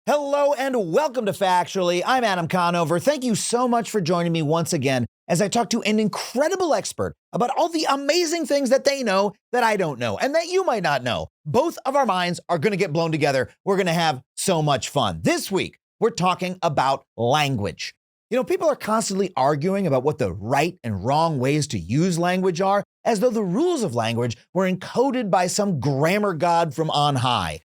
Hello and welcome to Factually. I'm Adam Conover. Thank you so much for joining me once again as I talk to an incredible expert about all the amazing things that they know that I don't know and that you might not know. Both of our minds are going to get blown together. We're going to have so much fun. This week, we're talking about language. You know, people are constantly arguing about what the right and wrong ways to use language are, as though the rules of language were encoded by some grammar god from on high.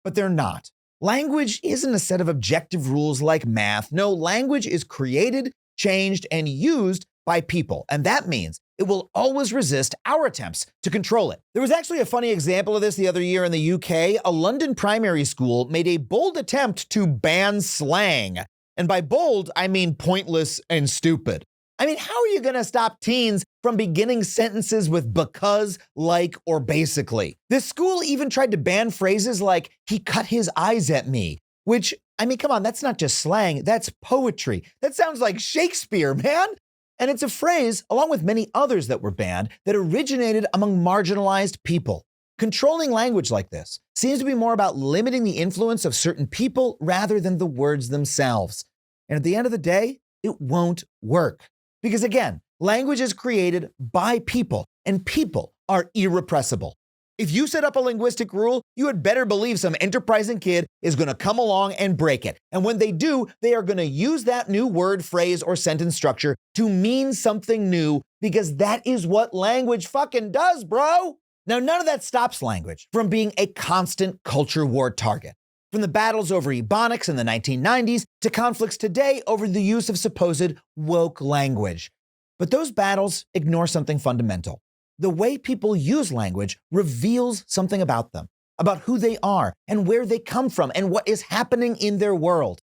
But they're not. Language isn't a set of objective rules like math. No, language is created, changed, and used by people. And that means it will always resist our attempts to control it. There was actually a funny example of this the other year in the UK. A London primary school made a bold attempt to ban slang. And by bold, I mean pointless and stupid. I mean, how are you going to stop teens from beginning sentences with because, like, or basically? This school even tried to ban phrases like, he cut his eyes at me, which, I mean, come on, that's not just slang, that's poetry. That sounds like Shakespeare, man. And it's a phrase, along with many others that were banned, that originated among marginalized people. Controlling language like this seems to be more about limiting the influence of certain people rather than the words themselves. And at the end of the day, it won't work. Because again, language is created by people, and people are irrepressible. If you set up a linguistic rule, you had better believe some enterprising kid is going to come along and break it. And when they do, they are going to use that new word, phrase, or sentence structure to mean something new, because that is what language fucking does, bro. Now, none of that stops language from being a constant culture war target. From the battles over ebonics in the 1990s to conflicts today over the use of supposed woke language. But those battles ignore something fundamental. The way people use language reveals something about them, about who they are and where they come from and what is happening in their world.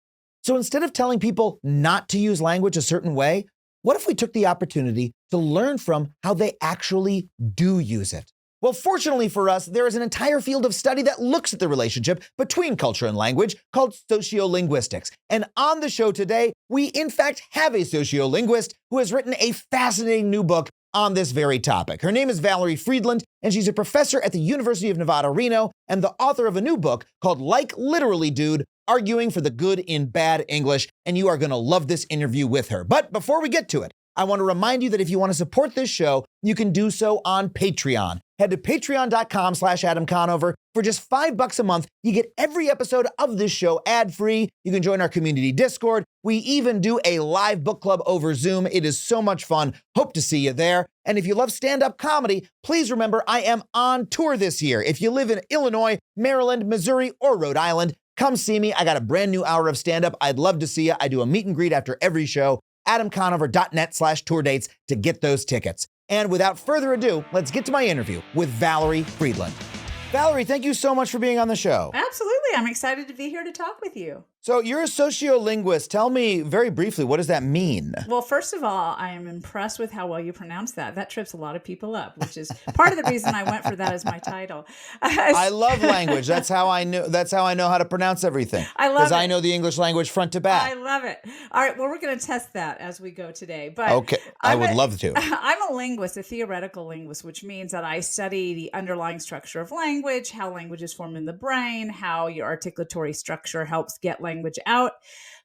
So instead of telling people not to use language a certain way, what if we took the opportunity to learn from how they actually do use it? Well, fortunately for us, there is an entire field of study that looks at the relationship between culture and language called sociolinguistics. And on the show today, we in fact have a sociolinguist who has written a fascinating new book on this very topic. Her name is Valerie Fridland, and she's a professor at the University of Nevada, Reno, and the author of a new book called Like Literally Dude, Arguing for the Good in Bad English. And you are going to love this interview with her. But before we get to it, I want to remind you that if you want to support this show, you can do so on Patreon. Head to patreon.com/Adam Conover. For just $5 a month, you get every episode of this show ad-free. You can join our community Discord. We even do a live book club over Zoom. It is so much fun. Hope to see you there. And if you love stand-up comedy, please remember I am on tour this year. If you live in Illinois, Maryland, Missouri, or Rhode Island, come see me. I got a brand new hour of stand-up. I'd love to see you. I do a meet and greet after every show. AdamConover.net/tour dates to get those tickets. And without further ado, let's get to my interview with Valerie Fridland. Valerie, thank you so much for being on the show. Absolutely. I'm excited to be here to talk with you. So you're a sociolinguist. Tell me very briefly, what does that mean? Well, first of all, I am impressed with how well you pronounce that. That trips a lot of people up, which is part of the reason I went for that as my title. I love language. That's how I know how to pronounce everything. I love it. Because I know the English language front to back. I love it. All right. Well, we're going to test that as we go today. But okay. I would love to. I'm a linguist, a theoretical linguist, which means that I study the underlying structure of language, how language is formed in the brain, how your articulatory structure helps get language out.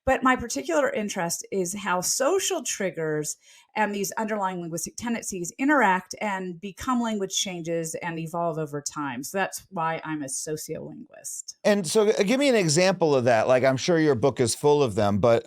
But my particular interest is how social triggers and these underlying linguistic tendencies interact and become language changes and evolve over time. So that's why I'm a sociolinguist. And so give me an example of that. Like, I'm sure your book is full of them, but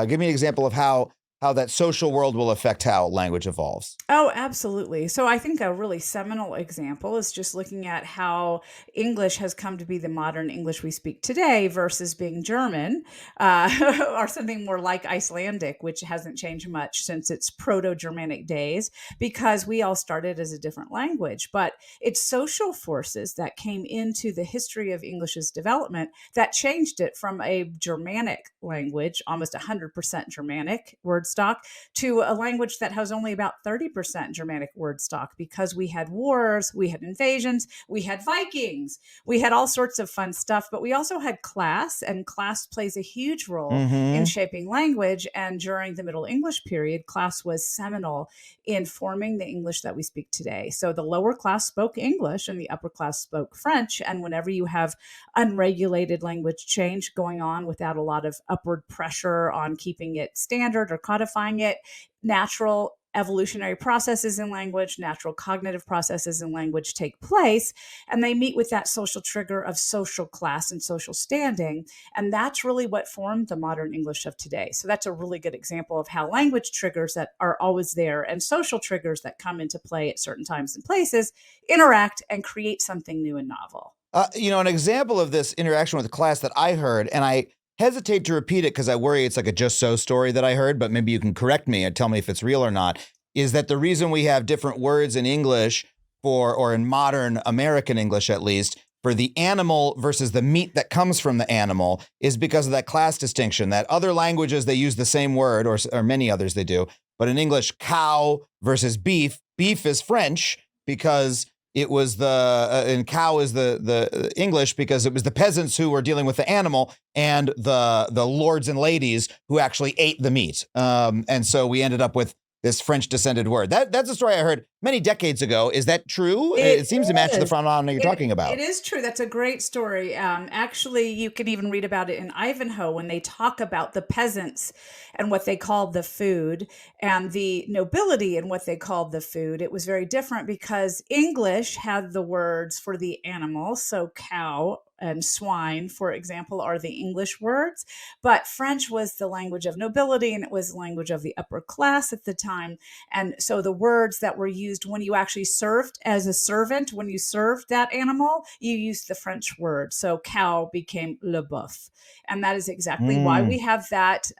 give me an example of how that social world will affect how language evolves. Oh, absolutely. So I think a really seminal example is just looking at how English has come to be the modern English we speak today versus being German or something more like Icelandic, which hasn't changed much since its Proto-Germanic days, because we all started as a different language. But it's social forces that came into the history of English's development that changed it from a Germanic language, almost 100% Germanic, words stock to a language that has only about 30% Germanic word stock, because we had wars, we had invasions, we had Vikings, we had all sorts of fun stuff, but we also had class, and class plays a huge role in Mm-hmm. shaping language. And during the Middle English period, class was seminal in forming the English that we speak today. So the lower class spoke English and the upper class spoke French. And whenever you have unregulated language change going on without a lot of upward pressure on keeping it standard or codifying it, natural evolutionary processes in language, natural cognitive processes in language take place, and they meet with that social trigger of social class and social standing. And that's really what formed the modern English of today. So that's a really good example of how language triggers that are always there and social triggers that come into play at certain times and places interact and create something new and novel. An example of this interaction with the class that I heard, and I hesitate to repeat it because I worry it's like a just so story that I heard, but maybe you can correct me and tell me if it's real or not, is that the reason we have different words in English or in modern American English at least, for the animal versus the meat that comes from the animal is because of that class distinction. That other languages, they use the same word, or many others they do. But in English, cow versus beef is French because it was and cow is the English because it was the peasants who were dealing with the animal and the lords and ladies who actually ate the meat. And so we ended up with this French descended word. That's a story I heard many decades ago. Is that true? It seems to match the phenomenon you're talking about. It is true. That's a great story. Actually, you can even read about it in Ivanhoe when they talk about the peasants and what they called the food and the nobility and what they called the food. It was very different because English had the words for the animal. So cow and swine, for example, are the English words. But French was the language of nobility and it was the language of the upper class at the time. And so the words that were used when you actually served as a servant, when you served that animal, you used the French word. So cow became le boeuf. And that is exactly why we have that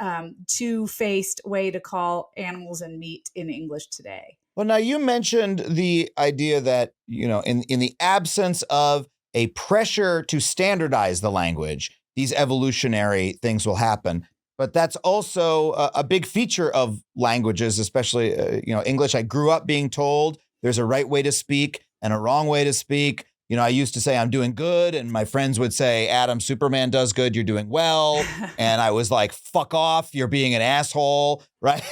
two-faced way to call animals and meat in English today. Well, now you mentioned the idea that, in the absence of a pressure to standardize the language, these evolutionary things will happen. But that's also a big feature of languages, especially, English. I grew up being told there's a right way to speak and a wrong way to speak. I used to say I'm doing good, and my friends would say, Adam, Superman does good, you're doing well. And I was like, fuck off, you're being an asshole, right?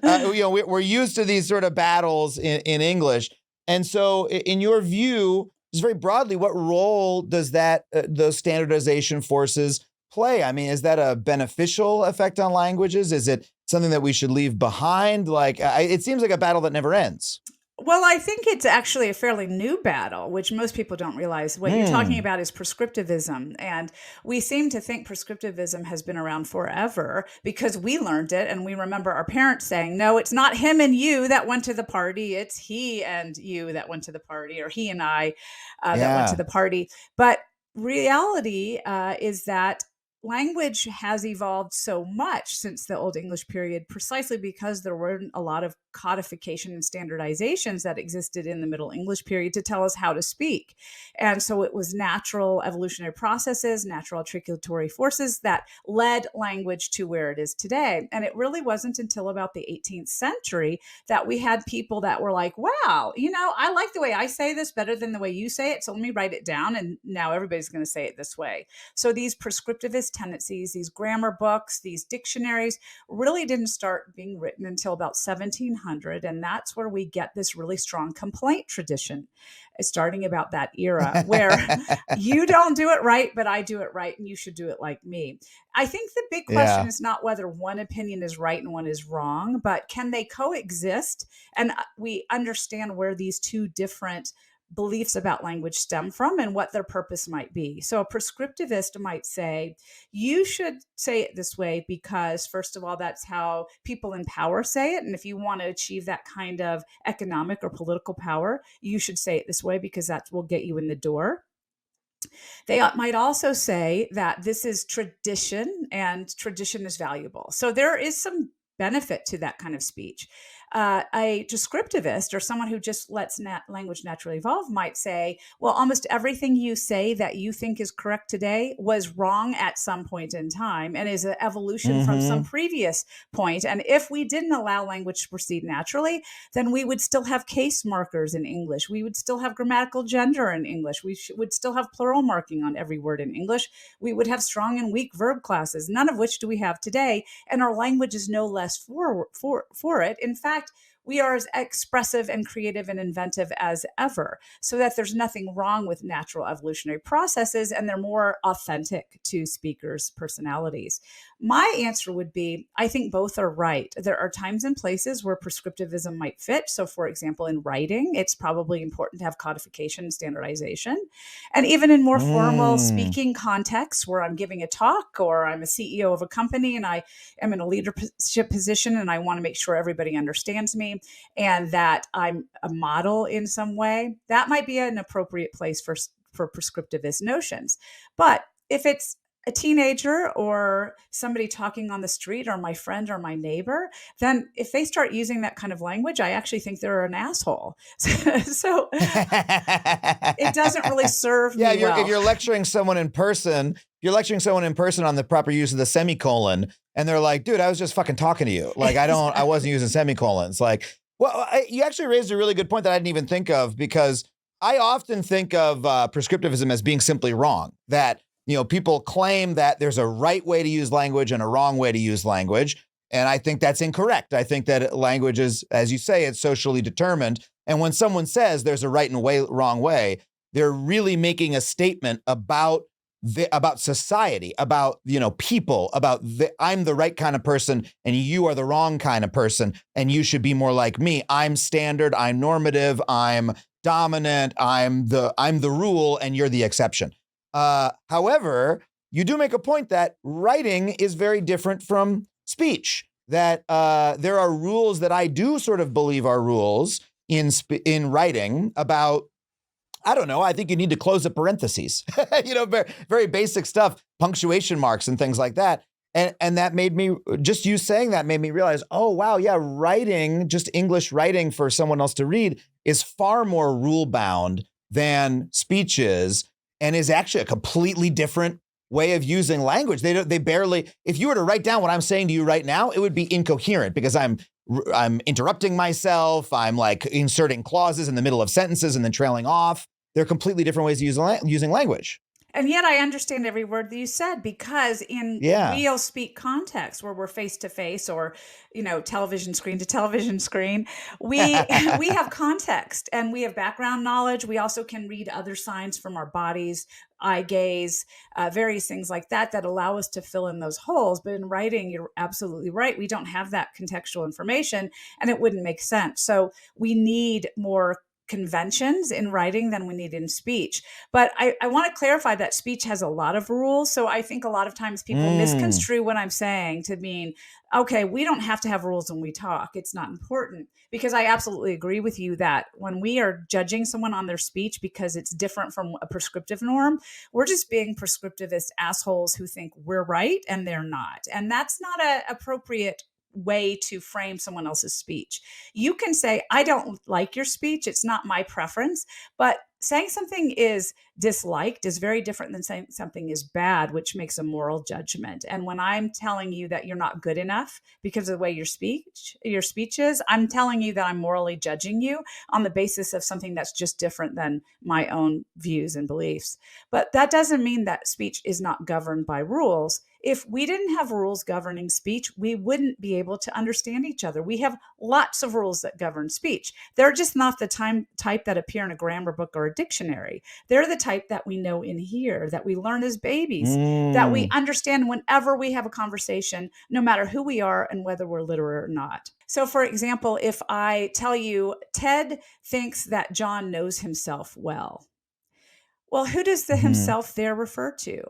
We're used to these sort of battles in English. And so in your view, just very broadly, what role does those standardization forces play? I mean, is that a beneficial effect on languages? Is it something that we should leave behind? It seems like a battle that never ends. Well, I think it's actually a fairly new battle, which most people don't realize. What you're talking about is prescriptivism. And we seem to think prescriptivism has been around forever because we learned it. And we remember our parents saying, no, it's not him and you that went to the party. It's he and you that went to the party, or he and I that went to the party. But reality is that language has evolved so much since the Old English period, precisely because there weren't a lot of codification and standardizations that existed in the Middle English period to tell us how to speak. And so it was natural evolutionary processes, natural articulatory forces that led language to where it is today. And it really wasn't until about the 18th century that we had people that were like, wow, I like the way I say this better than the way you say it. So let me write it down. And now everybody's going to say it this way. So these prescriptivist tendencies, these grammar books, these dictionaries really didn't start being written until about 1700. And that's where we get this really strong complaint tradition, starting about that era where you don't do it right, but I do it right and you should do it like me. I think the big question is not whether one opinion is right and one is wrong, but can they coexist? And we understand where these two different beliefs about language stem from and what their purpose might be. So a prescriptivist might say, you should say it this way because, first of all, that's how people in power say it. And if you want to achieve that kind of economic or political power, you should say it this way because that will get you in the door. They might also say that this is tradition and tradition is valuable. So there is some benefit to that kind of speech. A descriptivist or someone who just lets language naturally evolve might say, well, almost everything you say that you think is correct today was wrong at some point in time and is an evolution from some Mm-hmm. previous point. And if we didn't allow language to proceed naturally, then we would still have case markers in English. We would still have grammatical gender in English. We would still have plural marking on every word in English. We would have strong and weak verb classes, none of which do we have today. And our language is no less for it. In fact, we are as expressive and creative and inventive as ever, so that there's nothing wrong with natural evolutionary processes, and they're more authentic to speakers' personalities. My answer would be, I think both are right. There are times and places where prescriptivism might fit. So, for example, in writing, it's probably important to have codification and standardization. And even in more formal Mm. speaking contexts where I'm giving a talk or I'm a CEO of a company and I am in a leadership position and I want to make sure everybody understands me and that I'm a model in some way, that might be an appropriate place for prescriptivist notions. But if it's a teenager or somebody talking on the street or my friend or my neighbor, then if they start using that kind of language, I actually think they're an asshole. So it doesn't really serve Yeah, me if well. you're lecturing someone in person, on the proper use of the semicolon, and they're like, "Dude, I was just fucking talking to you. Like, I wasn't using semicolons." Like, well, you actually raised a really good point that I didn't even think of, because I often think of prescriptivism as being simply wrong. That, people claim that there's a right way to use language and a wrong way to use language, and I think that's incorrect. I think that language is, as you say, it's socially determined. And when someone says there's a right and wrong way, they're really making a statement about society, about people, about I'm the right kind of person and you are the wrong kind of person, and you should be more like me. I'm standard, I'm normative, I'm dominant, I'm the rule, and you're the exception. However, you do make a point that writing is very different from speech. That there are rules that I do sort of believe are rules in writing about, I don't know, I think you need to close the parentheses, very, very basic stuff, punctuation marks and things like that. And that made me, just you saying that made me realize, oh, wow, yeah, writing, just English writing for someone else to read is far more rule bound than speech is, and is actually a completely different way of using language. They barely, if you were to write down what I'm saying to you right now, it would be incoherent because I'm interrupting myself. I'm like inserting clauses in the middle of sentences and then trailing off. They're completely different ways of using language. And yet I understand every word that you said, because in Yeah. real speak context where we're face to face or, television screen to television screen, we we have context and we have background knowledge. We also can read other signs from our bodies, eye gaze, various things like that allow us to fill in those holes. But in writing, you're absolutely right. We don't have that contextual information and it wouldn't make sense. So we need more conventions in writing than we need in speech. But I want to clarify that speech has a lot of rules. So I think a lot of times people misconstrue what I'm saying to mean, okay, we don't have to have rules when we talk. It's not important. Because I absolutely agree with you that when we are judging someone on their speech because it's different from a prescriptive norm, we're just being prescriptivist assholes who think we're right and they're not. And that's not an appropriate way to frame someone else's speech. You can say, I don't like your speech. It's not my preference. But saying something is disliked is very different than saying something is bad, which makes a moral judgment. And when I'm telling you that you're not good enough because of the way your speech is, I'm telling you that I'm morally judging you on the basis of something that's just different than my own views and beliefs. But that doesn't mean that speech is not governed by rules. If we didn't have rules governing speech, we wouldn't be able to understand each other. We have lots of rules that govern speech. They're just not the type that appear in a grammar book or a dictionary. They're the type that we know in here, that we learn as babies, that we understand whenever we have a conversation, no matter who we are and whether we're literate or not. So, for example, if I tell you, Ted thinks that John knows himself well. Well, who does the himself there refer to?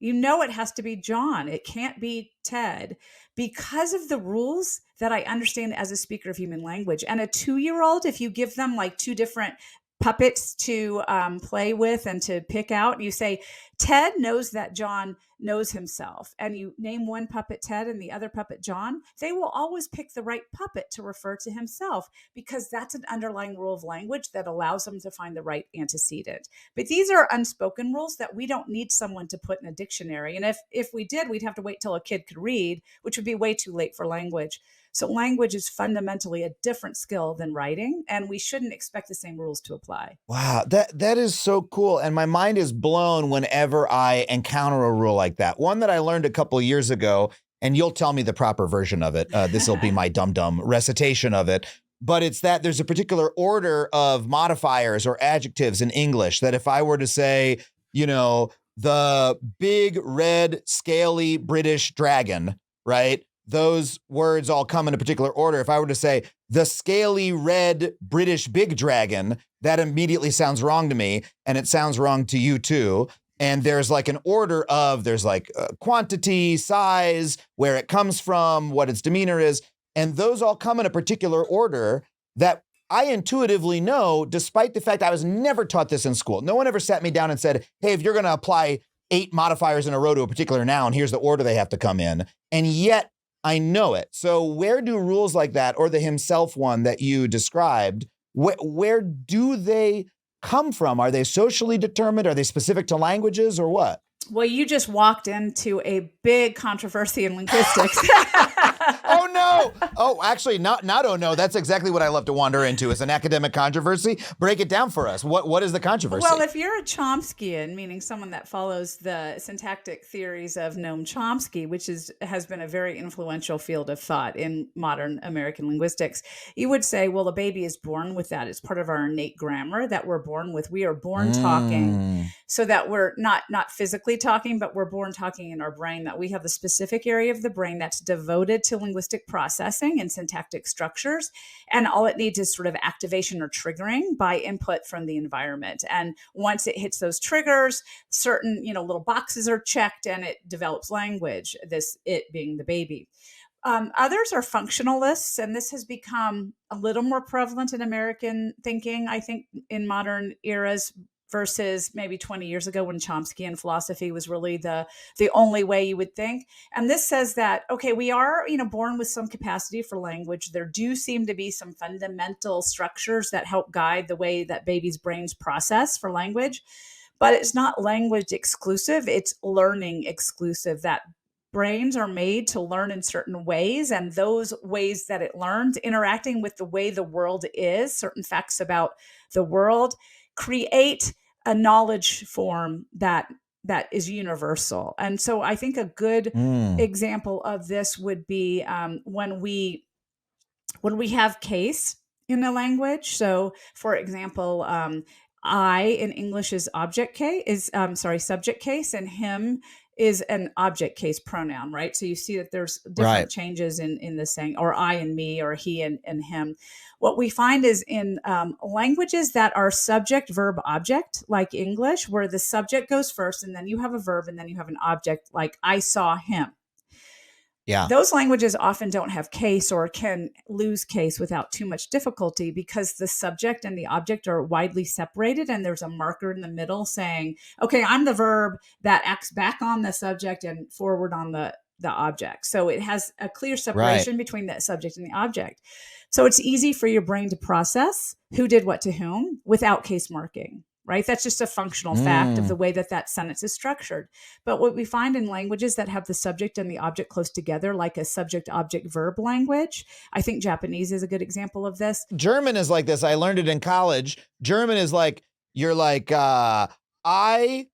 It has to be John. It can't be Ted, because of the rules that I understand as a speaker of human language. And a 2-year-old, if you give them like 2 different puppets to play with and to pick out, you say, Ted knows that John knows himself, and you name one puppet Ted and the other puppet John, they will always pick the right puppet to refer to himself, because that's an underlying rule of language that allows them to find the right antecedent. But these are unspoken rules that we don't need someone to put in a dictionary. And if we did, we'd have to wait till a kid could read, which would be way too late for language. So language is fundamentally a different skill than writing, and we shouldn't expect the same rules to apply. Wow, that is so cool. And my mind is blown whenever I encounter a rule like that. One that I learned a couple of years ago, and you'll tell me the proper version of it. This will be my dum-dum recitation of it. But it's that there's a particular order of modifiers or adjectives in English that if I were to say, the big red scaly British dragon, right? Those words all come in a particular order. If I were to say the scaly red British big dragon, that immediately sounds wrong to me, and it sounds wrong to you too. And there's like an order of, there's like quantity, size, where it comes from, what its demeanor is. And those all come in a particular order that I intuitively know, despite the fact I was never taught this in school. No one ever sat me down and said, hey, if you're going to apply 8 modifiers in a row to a particular noun, here's the order they have to come in. And yet I know it. So where do rules like that, or the himself one that you described, where do they come from? Are they socially determined? Are they specific to languages, or what? Well, you just walked into a big controversy in linguistics. Oh, no. Oh, actually, not oh, no. That's exactly what I love to wander into, is an academic controversy. Break it down for us. What is the controversy? Well, if you're a Chomskyan, meaning someone that follows the syntactic theories of Noam Chomsky, which has been a very influential field of thought in modern American linguistics, you would say, well, a baby is born with that. It's part of our innate grammar that we're born with. We are born talking, so that we're not physically talking, but we're born talking in our brain, that we have the specific area of the brain that's devoted to linguistic processing and syntactic structures. And all it needs is sort of activation or triggering by input from the environment. And once it hits those triggers, certain, little boxes are checked and it develops language, it being the baby. Others are functionalists, and this has become a little more prevalent in American thinking, I think, in modern eras, versus maybe 20 years ago when Chomskyan philosophy was really the only way you would think. And this says that, okay, we are, born with some capacity for language. There do seem to be some fundamental structures that help guide the way that babies' brains process for language, but it's not language exclusive. It's learning exclusive, that brains are made to learn in certain ways, and those ways that it learns, interacting with the way the world is, certain facts about the world, create a knowledge form that is universal. And so I think a good example of this would be when we have case in a language. So for example, I in English is subject case, and him is an object case pronoun, right? So you see that there's different changes in the saying, or I and me, or he and him. What we find is in languages that are subject, verb, object, like English, where the subject goes first, and then you have a verb, and then you have an object, like I saw him. Yeah. Those languages often don't have case, or can lose case without too much difficulty, because the subject and the object are widely separated, and there's a marker in the middle saying, okay, I'm the verb that acts back on the subject and forward on the object. So it has a clear separation between the subject and the object. So it's easy for your brain to process who did what to whom without case marking. Right? That's just a functional fact of the way that sentence is structured. But what we find in languages that have the subject and the object close together, like a subject-object-verb language, I think Japanese is a good example of this. German is like this. I learned it in college. German is like, you're like, I,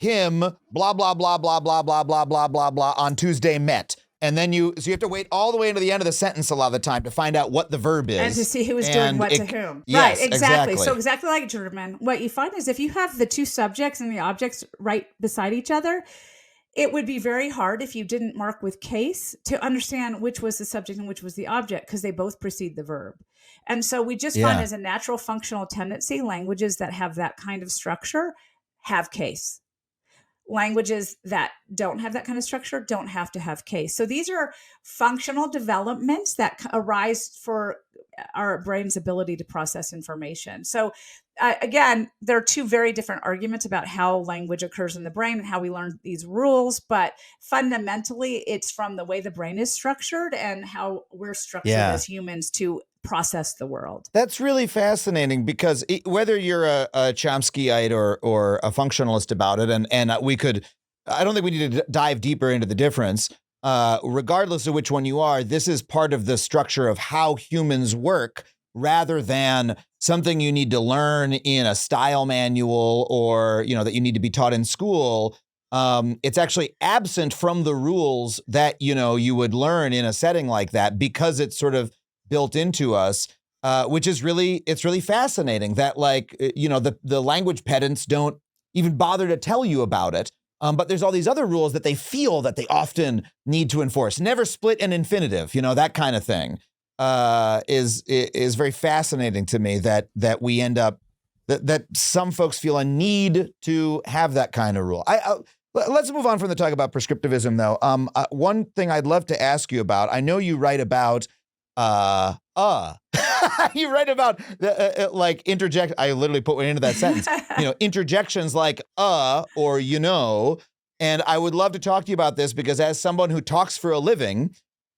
him, blah, blah, blah, blah, blah, blah, blah, blah, blah, blah, on Tuesday met. And then you have to wait all the way into the end of the sentence a lot of the time to find out what the verb is. And to see who is doing what to whom. Yes, right, exactly. So exactly like German, what you find is if you have the two subjects and the objects right beside each other, it would be very hard if you didn't mark with case to understand which was the subject and which was the object, because they both precede the verb. And so we just find as a natural functional tendency, languages that have that kind of structure have case. Languages that don't have that kind of structure don't have to have case. So these are functional developments that arise for our brain's ability to process information. So again, there are two very different arguments about how language occurs in the brain and how we learn these rules, but fundamentally it's from the way the brain is structured and how we're structured Yeah. as humans to process the world. That's really fascinating because whether you're a Chomskyite or a functionalist about it, and I don't think we need to dive deeper into the difference. Regardless of which one you are, this is part of the structure of how humans work rather than something you need to learn in a style manual or, that you need to be taught in school. It's actually absent from the rules that, you would learn in a setting like that because it's sort of built into us, which is it's really fascinating that the language pedants don't even bother to tell you about it. But there's all these other rules that they feel that they often need to enforce. Never split an infinitive, that kind of thing is very fascinating to me that we end up that some folks feel a need to have that kind of rule. Let's move on from the talk about prescriptivism, though. One thing I'd love to ask you about, I know you write about you write about like interject. I literally put one into that sentence. Interjections like or and I would love to talk to you about this because as someone who talks for a living,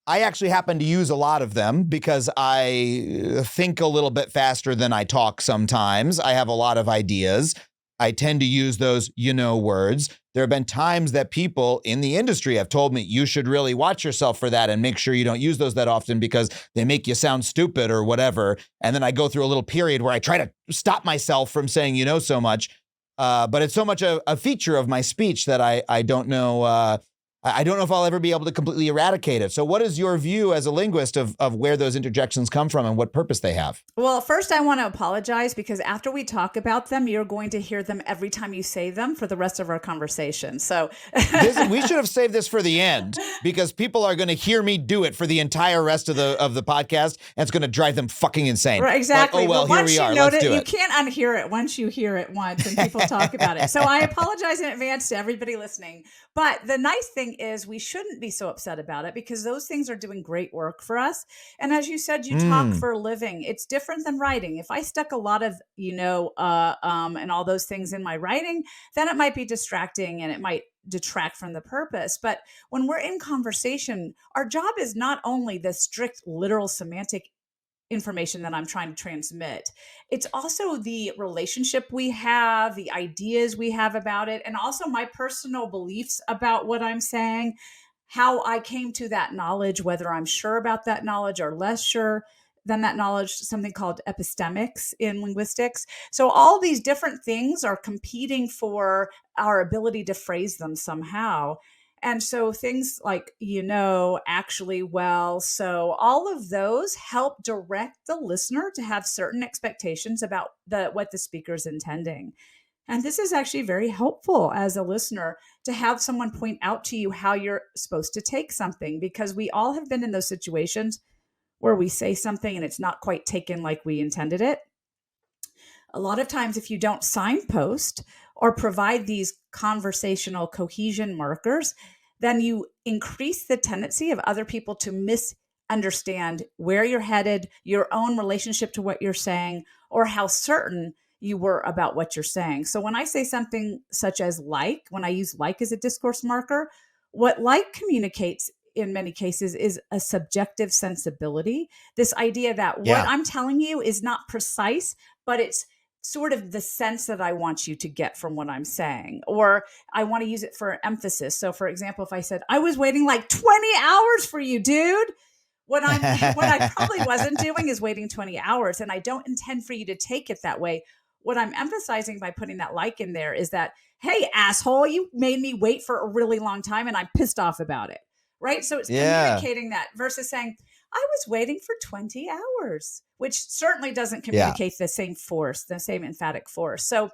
I actually happen to use a lot of them because I think a little bit faster than I talk sometimes. I have a lot of ideas. I tend to use those words. There have been times that people in the industry have told me you should really watch yourself for that and make sure you don't use those that often because they make you sound stupid or whatever. And then I go through a little period where I try to stop myself from saying so much. But it's so much a feature of my speech that I don't know. I don't know if I'll ever be able to completely eradicate it. So what is your view as a linguist of where those interjections come from and what purpose they have? Well, first I want to apologize because after we talk about them, you're going to hear them every time you say them for the rest of our conversation. So we should have saved this for the end because people are going to hear me do it for the entire rest of the podcast, and it's going to drive them fucking insane. Right, exactly. Like, oh, well, but here once we are. You note Let's it, do you it. can't unhear it once you hear it once and people talk about it. So I apologize in advance to everybody listening. But the nice thing is we shouldn't be so upset about it because those things are doing great work for us. And as you said, you talk for a living. It's different than writing. If I stuck a lot of, and all those things in my writing, then it might be distracting and it might detract from the purpose. But when we're in conversation, our job is not only the strict literal semantic information that I'm trying to transmit. It's also the relationship we have, the ideas we have about it, and also my personal beliefs about what I'm saying, how I came to that knowledge, whether I'm sure about that knowledge or less sure than that knowledge, something called epistemics in linguistics. So all these different things are competing for our ability to phrase them somehow. And so things like, actually, well, so all of those help direct the listener to have certain expectations about what the speaker is intending. And this is actually very helpful as a listener to have someone point out to you how you're supposed to take something, because we all have been in those situations where we say something and it's not quite taken like we intended it. A lot of times, if you don't signpost or provide these conversational cohesion markers, then you increase the tendency of other people to misunderstand where you're headed, your own relationship to what you're saying, or how certain you were about what you're saying. So when I say something such as like, when I use like as a discourse marker, what like communicates in many cases is a subjective sensibility. This idea that what I'm telling you is not precise, but it's sort of the sense that I want you to get from what I'm saying, or I want to use it for emphasis. So for example, if I said, I was waiting like 20 hours for you, dude, what I probably wasn't doing is waiting 20 hours. And I don't intend for you to take it that way. What I'm emphasizing by putting that like in there is that, hey, asshole, you made me wait for a really long time and I'm pissed off about it. Right. So it's communicating that versus saying, I was waiting for 20 hours, which certainly doesn't communicate the same force, the same emphatic force. So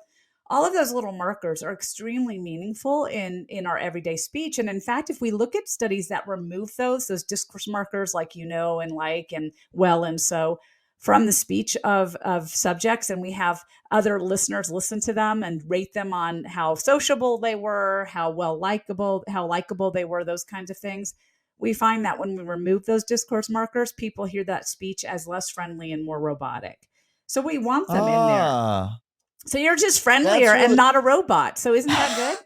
all of those little markers are extremely meaningful in our everyday speech. And in fact, if we look at studies that remove those discourse markers like, and like, and well, and so from the speech of subjects, and we have other listeners listen to them and rate them on how sociable they were, how likable they were, those kinds of things. We find that when we remove those discourse markers, people hear that speech as less friendly and more robotic. So we want them in there. So you're just friendlier and not a robot. So isn't that good?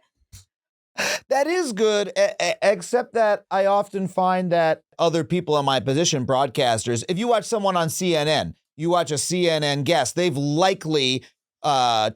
That is good, except that I often find that other people in my position, broadcasters, if you watch someone on CNN, you watch a CNN guest, they've likely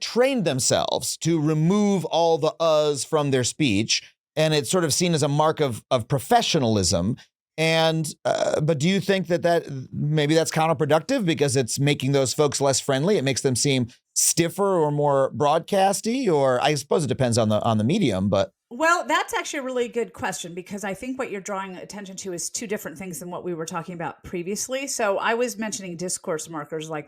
trained themselves to remove all the uhs from their speech, and it's sort of seen as a mark of professionalism. And but do you think that maybe that's counterproductive because it's making those folks less friendly? It makes them seem stiffer or more broadcasty, or I suppose it depends on the medium, but. Well, that's actually a really good question, because I think what you're drawing attention to is two different things than what we were talking about previously. So I was mentioning discourse markers like,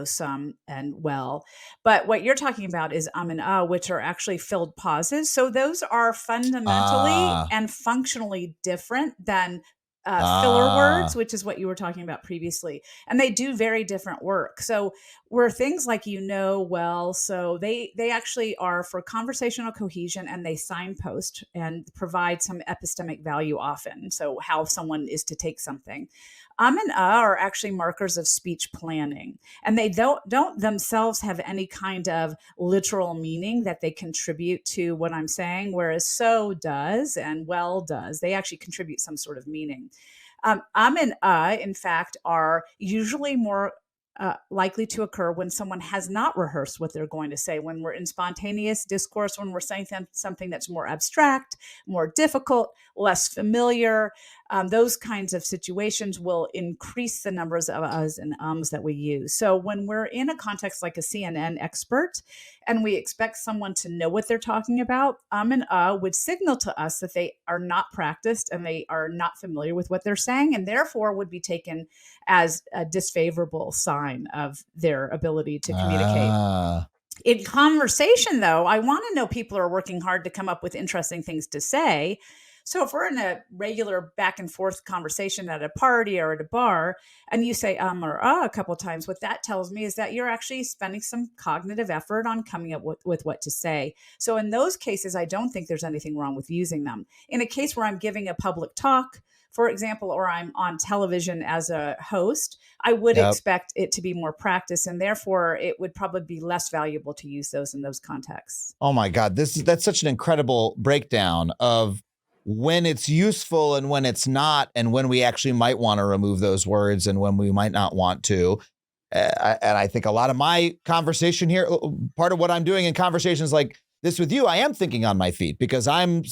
some, and well, but what you're talking about is and which are actually filled pauses. So those are fundamentally and functionally different than filler words, which is what you were talking about previously. And they do very different work. So where things like, well, so they actually are for conversational cohesion, and they signpost and provide some epistemic value often. So how someone is to take something. And are actually markers of speech planning, and they don't themselves have any kind of literal meaning that they contribute to what I'm saying, whereas so does and well does. They actually contribute some sort of meaning. And in fact, are usually more likely to occur when someone has not rehearsed what they're going to say, when we're in spontaneous discourse, when we're saying something that's more abstract, more difficult, less familiar. Those kinds of situations will increase the numbers of uhs and ums that we use. So when we're in a context like a CNN expert, and we expect someone to know what they're talking about, and would signal to us that they are not practiced and they are not familiar with what they're saying, and therefore would be taken as a disfavorable sign of their ability to communicate. In conversation, though, I want to know people are working hard to come up with interesting things to say. So if we're in a regular back and forth conversation at a party or at a bar, and you say or a couple of times, what that tells me is that you're actually spending some cognitive effort on coming up with what to say. So in those cases, I don't think there's anything wrong with using them. In a case where I'm giving a public talk, for example, or I'm on television as a host, I would expect it to be more practice, and therefore it would probably be less valuable to use those in those contexts. Oh my God, that's such an incredible breakdown of when it's useful and when it's not, and when we actually might want to remove those words and when we might not want to. And I think a lot of my conversation here, part of what I'm doing in conversations like this with you, I am thinking on my feet, because I'm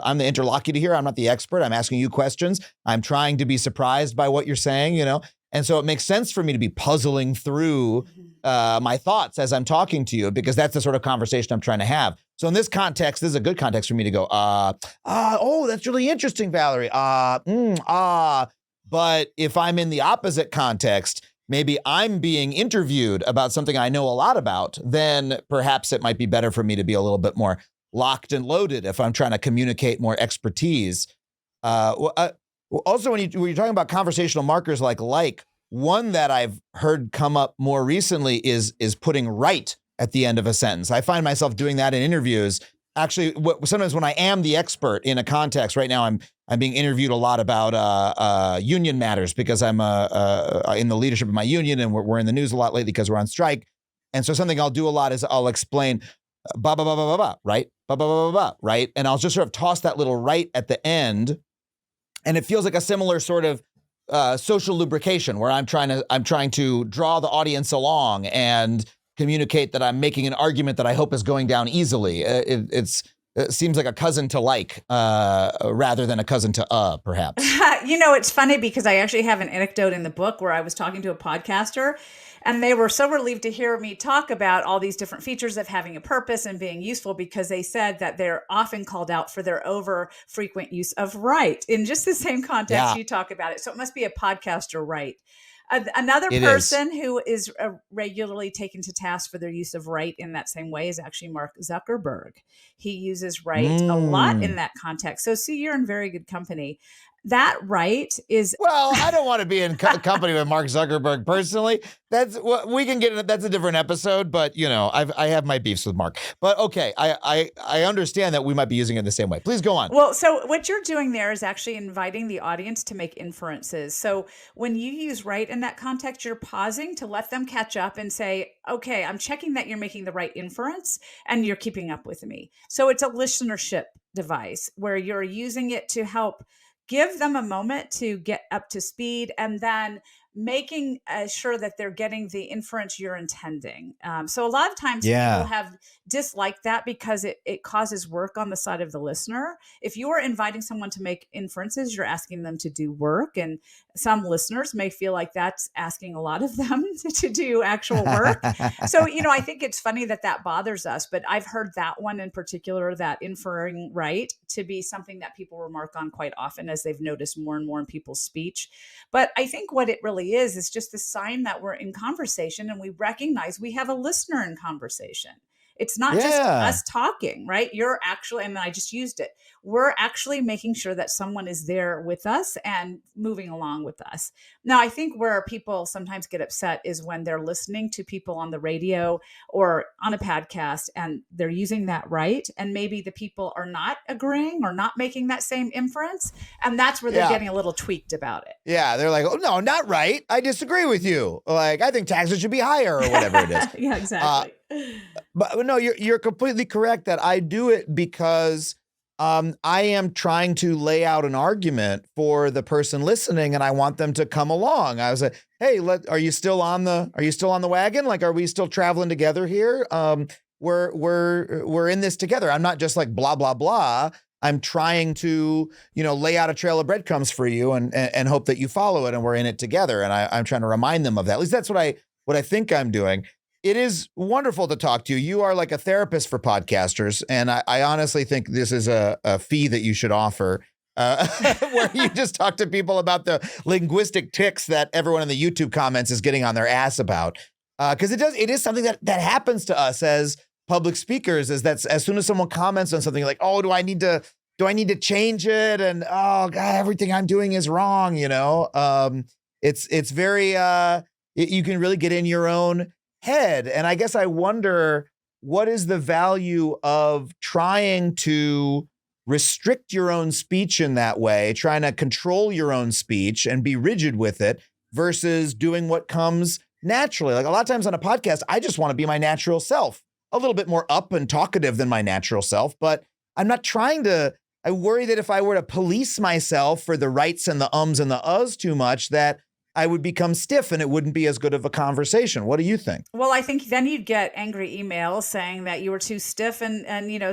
I'm the interlocutor here. I'm not the expert. I'm asking you questions. I'm trying to be surprised by what you're saying, And so it makes sense for me to be puzzling through my thoughts as I'm talking to you, because that's the sort of conversation I'm trying to have. So in this context, this is a good context for me to go, oh, that's really interesting, Valerie. But if I'm in the opposite context, maybe I'm being interviewed about something I know a lot about, then perhaps it might be better for me to be a little bit more locked and loaded if I'm trying to communicate more expertise. Also, when you're talking about conversational markers like, one that I've heard come up more recently is putting right at the end of a sentence. I find myself doing that in interviews. Actually, sometimes when I am the expert in a context, right now I'm being interviewed a lot about union matters, because I'm in the leadership of my union, and we're in the news a lot lately because we're on strike. And so something I'll do a lot is I'll explain ba ba ba ba ba ba, right, ba ba ba ba ba, right, and I'll just sort of toss that little right at the end, and it feels like a similar sort of social lubrication where I'm trying to draw the audience along and communicate that I'm making an argument that I hope is going down easily. It seems like a cousin to rather than a cousin to perhaps. It's funny because I actually have an anecdote in the book where I was talking to a podcaster, and they were so relieved to hear me talk about all these different features of having a purpose and being useful, because they said that they're often called out for their over frequent use of right in just the same context you talk about it. So it must be a podcaster right. Another person who is regularly taken to task for their use of right in that same way is actually Mark Zuckerberg. He uses right a lot in that context. So see, you're in very good company. that right is Well, I don't want to be in company with Mark Zuckerberg personally. That's what we can get. That's a different episode, but I have my beefs with Mark. But okay, I understand that we might be using it in the same way. Please go on. Well, so what you're doing there is actually inviting the audience to make inferences. So when you use right in that context, you're pausing to let them catch up and say, okay, I'm checking that you're making the right inference and you're keeping up with me. So it's a listenership device where you're using it to help give them a moment to get up to speed, and then making sure that they're getting the inference you're intending. So a lot of times people Yeah. have disliked that because it causes work on the side of the listener. If you are inviting someone to make inferences, you're asking them to do work. And some listeners may feel like that's asking a lot of them to do actual work. So, I think it's funny that that bothers us, but I've heard that one in particular, that inferring right, to be something that people remark on quite often as they've noticed more and more in people's speech. But I think what it really is just a sign that we're in conversation and we recognize we have a listener in conversation. It's not just Yeah. us talking, right? You're actually, and I just used it. We're actually making sure that someone is there with us and moving along with us. Now, I think where people sometimes get upset is when they're listening to people on the radio or on a podcast and they're using that right. And maybe the people are not agreeing or not making that same inference. And that's where they're Yeah. getting a little tweaked about it. Yeah, they're like, oh no, not right. I disagree with you. Like, I think taxes should be higher or whatever it is. Yeah, exactly. But no, you're completely correct that I do it because I am trying to lay out an argument for the person listening, and I want them to come along. I was like, hey, are you still on the wagon? Like, are we still traveling together here? We're in this together. I'm not just like blah blah blah. I'm trying to, lay out a trail of breadcrumbs for you and hope that you follow it and we're in it together. And I'm trying to remind them of that. At least that's what I think I'm doing. It is wonderful to talk to you. You are like a therapist for podcasters. And I honestly think this is a fee that you should offer, where you just talk to people about the linguistic tics that everyone in the YouTube comments is getting on their ass about. Because it is something that happens to us as public speakers, is that as soon as someone comments on something like, oh, do I need to change it? And oh God, everything I'm doing is wrong. It's very, you can really get in your own head. And I guess I wonder, what is the value of trying to restrict your own speech in that way, trying to control your own speech and be rigid with it versus doing what comes naturally? Like a lot of times on a podcast, I just want to be my natural self, a little bit more up and talkative than my natural self, but I'm not trying to. I worry that if I were to police myself for the rights and the ums and the uhs too much, that I would become stiff and it wouldn't be as good of a conversation. What do you think? Well, I think then you'd get angry emails saying that you were too stiff and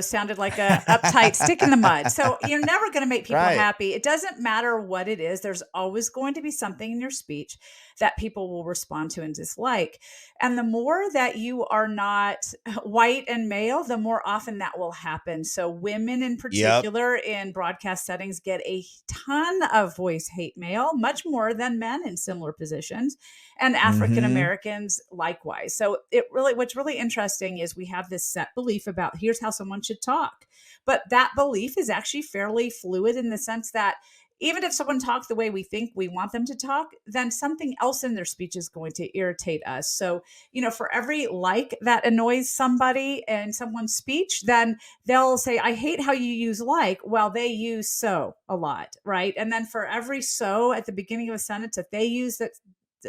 sounded like a uptight stick in the mud. So you're never going to make people happy. It doesn't matter what it is. There's always going to be something in your speech that people will respond to and dislike. And the more that you are not white and male, the more often that will happen. So women in particular in broadcast settings get a ton of voice hate mail, much more than men in similar positions, and African Americans likewise. So what's really interesting is we have this set belief about here's how someone should talk. But that belief is actually fairly fluid in the sense that even if someone talks the way we think we want them to talk, then something else in their speech is going to irritate us. So, for every like that annoys somebody in someone's speech, then they'll say, I hate how you use like. Well, they use so a lot, right? And then for every so at the beginning of a sentence that they use that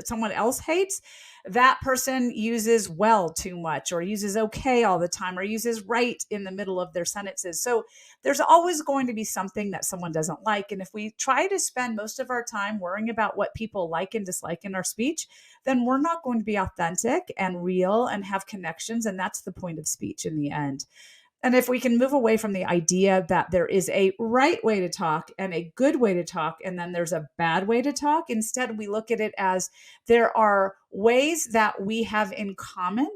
someone else hates, that person uses well too much, or uses okay all the time, or uses right in the middle of their sentences. So there's always going to be something that someone doesn't like. And if we try to spend most of our time worrying about what people like and dislike in our speech, then we're not going to be authentic and real and have connections. And that's the point of speech in the end. And if we can move away from the idea that there is a right way to talk and a good way to talk, and then there's a bad way to talk, instead we look at it as there are ways that we have in common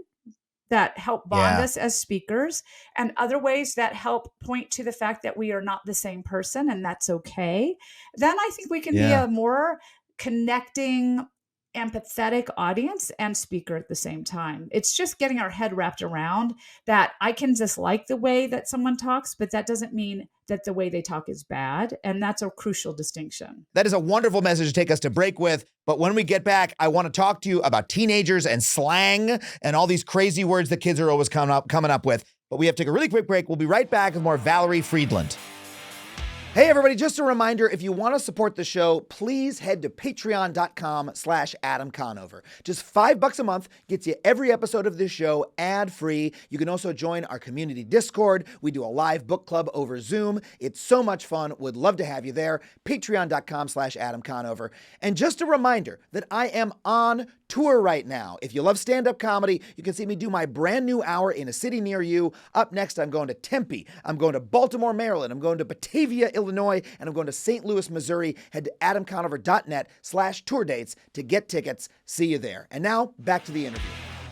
that help bond us as speakers, and other ways that help point to the fact that we are not the same person, and that's okay. Then I think we can be a more connecting, empathetic audience and speaker at the same time. It's just getting our head wrapped around that I can dislike the way that someone talks, but that doesn't mean that the way they talk is bad. And that's a crucial distinction. That is a wonderful message to take us to break with. But when we get back, I want to talk to you about teenagers and slang and all these crazy words that kids are always coming up with. But we have to take a really quick break. We'll be right back with more Valerie Fridland. Hey everybody, just a reminder, if you want to support the show, please head to patreon.com/Adam Conover. Just $5 a month gets you every episode of this show ad-free. You can also join our community Discord. We do a live book club over Zoom. It's so much fun. Would love to have you there. Patreon.com/Adam Conover. And just a reminder that I am on tour right now. If you love stand-up comedy, you can see me do my brand new hour in a city near you. Up next, I'm going to Tempe. I'm going to Baltimore, Maryland. I'm going to Batavia, Illinois, and I'm going to St. Louis, Missouri. Head to adamconover.net/tour dates to get tickets. See you there. And now, back to the interview.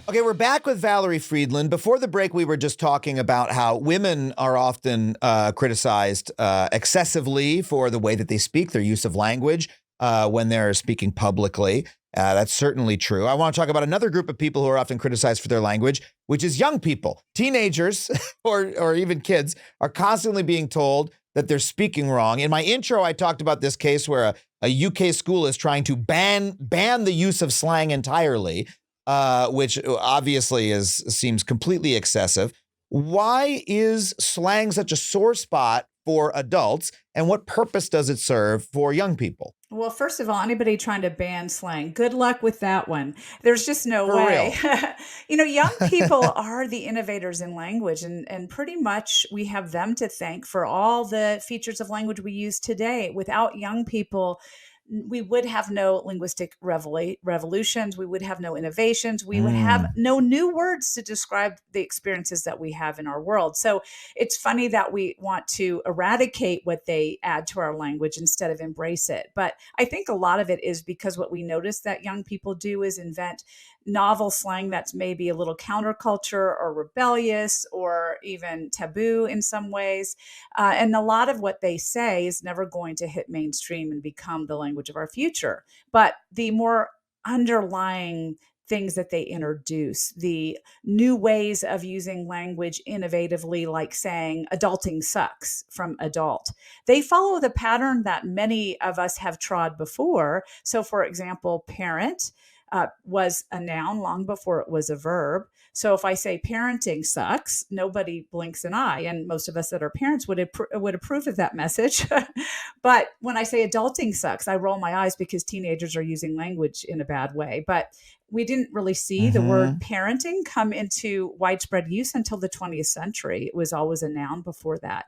Okay, we're back with Valerie Fridland. Before the break, we were just talking about how women are often criticized excessively for the way that they speak, their use of language when they're speaking publicly. That's certainly true. I want to talk about another group of people who are often criticized for their language, which is young people. Teenagers or even kids are constantly being told that they're speaking wrong. In my intro, I talked about this case where a UK school is trying to ban the use of slang entirely, which obviously seems completely excessive. Why is slang such a sore spot for adults, and what purpose does it serve for young people? Well, first of all, anybody trying to ban slang, good luck with that one. There's just no way. Young people are the innovators in language, and pretty much we have them to thank for all the features of language we use today. Without young people, we would have no linguistic revolutions. We would have no innovations. We would have no new words to describe the experiences that we have in our world. So it's funny that we want to eradicate what they add to our language instead of embrace it. But I think a lot of it is because what we notice that young people do is invent novel slang that's maybe a little counterculture or rebellious or even taboo in some ways. And a lot of what they say is never going to hit mainstream and become the language of our future. But the more underlying things that they introduce, the new ways of using language innovatively, like saying adulting sucks from adult, they follow the pattern that many of us have trod before. So for example, parent was a noun long before it was a verb. So if I say parenting sucks, nobody blinks an eye. And most of us that are parents would approve of that message. But when I say adulting sucks, I roll my eyes because teenagers are using language in a bad way. But we didn't really see the word parenting come into widespread use until the 20th century. It was always a noun before that.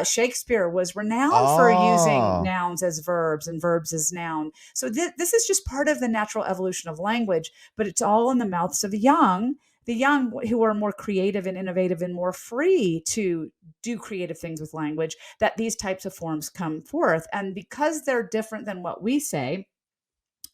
Shakespeare was renowned for using nouns as verbs and verbs as noun. So this is just part of the natural evolution of language, but it's all in the mouths of the young who are more creative and innovative and more free to do creative things with language, that these types of forms come forth. And because they're different than what we say,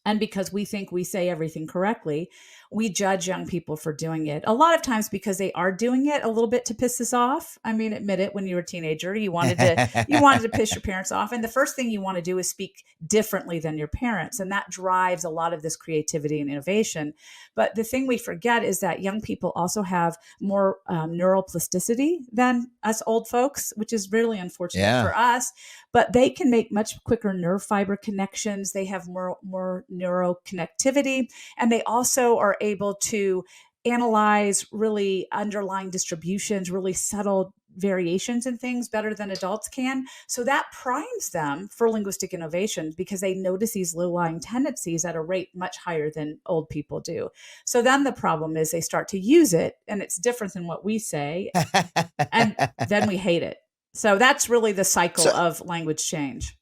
and because we think we say everything correctly, we judge young people for doing it. A lot of times because they are doing it a little bit to piss us off. I mean, admit it, when you were a teenager, you wanted to piss your parents off. And the first thing you want to do is speak differently than your parents. And that drives a lot of this creativity and innovation. But the thing we forget is that young people also have more neural plasticity than us old folks, which is really unfortunate for us. But they can make much quicker nerve fiber connections. They have more neuroconnectivity, and they also are able to analyze really underlying distributions, really subtle variations in things better than adults can. So that primes them for linguistic innovation because they notice these low-lying tendencies at a rate much higher than old people do. So then the problem is they start to use it, and it's different than what we say, and then we hate it. So that's really the cycle of language change.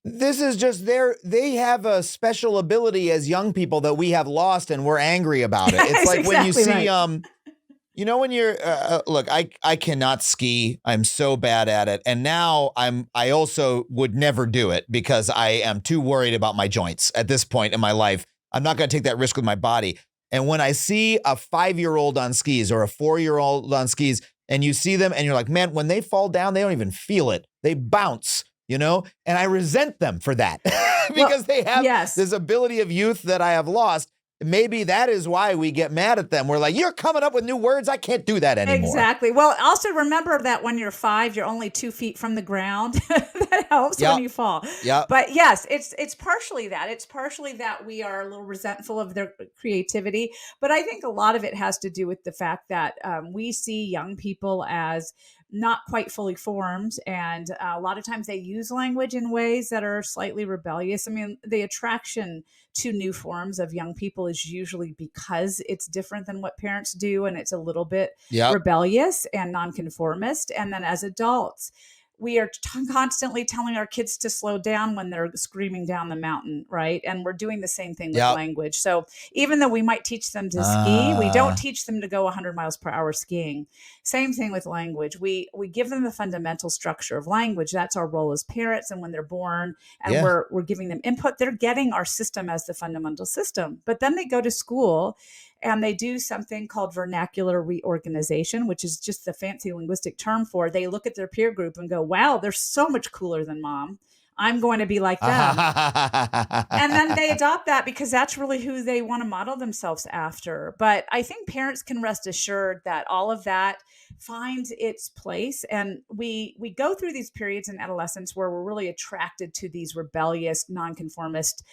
This is just they have a special ability as young people that we have lost, and we're angry about it. It's like when you see, right. When you're, look, I cannot ski. I'm so bad at it. And now I also would never do it because I am too worried about my joints at this point in my life. I'm not going to take that risk with my body. And when I see a 5-year-old on skis or a 4-year-old on skis, and you see them and you're like, man, when they fall down, they don't even feel it. They bounce. and I resent them for that Well, because they have yes. this ability of youth that I have lost. Maybe that is why we get mad at them. We're like, you're coming up with new words. I can't do that anymore. Exactly. Well, also remember that when you're 5, you're only 2 feet from the ground. That helps when you fall. Yep. But yes, it's partially that. It's partially that we are a little resentful of their creativity. But I think a lot of it has to do with the fact that we see young people as not quite fully formed. And a lot of times they use language in ways that are slightly rebellious. I mean, the attraction to new forms of young people is usually because it's different than what parents do, and it's a little bit rebellious and nonconformist. And then as adults, we are constantly telling our kids to slow down when they're screaming down the mountain, right? And we're doing the same thing with language. So even though we might teach them to ski, we don't teach them to go 100 miles per hour skiing. Same thing with language. We give them the fundamental structure of language. That's our role as parents. And when they're born and we're giving them input, they're getting our system as the fundamental system. But then they go to school and they do something called vernacular reorganization, which is just the fancy linguistic term for they look at their peer group and go, wow, they're so much cooler than mom. I'm going to be like them. And then they adopt that because that's really who they want to model themselves after. But I think parents can rest assured that all of that finds its place. And we go through these periods in adolescence where we're really attracted to these rebellious, nonconformist,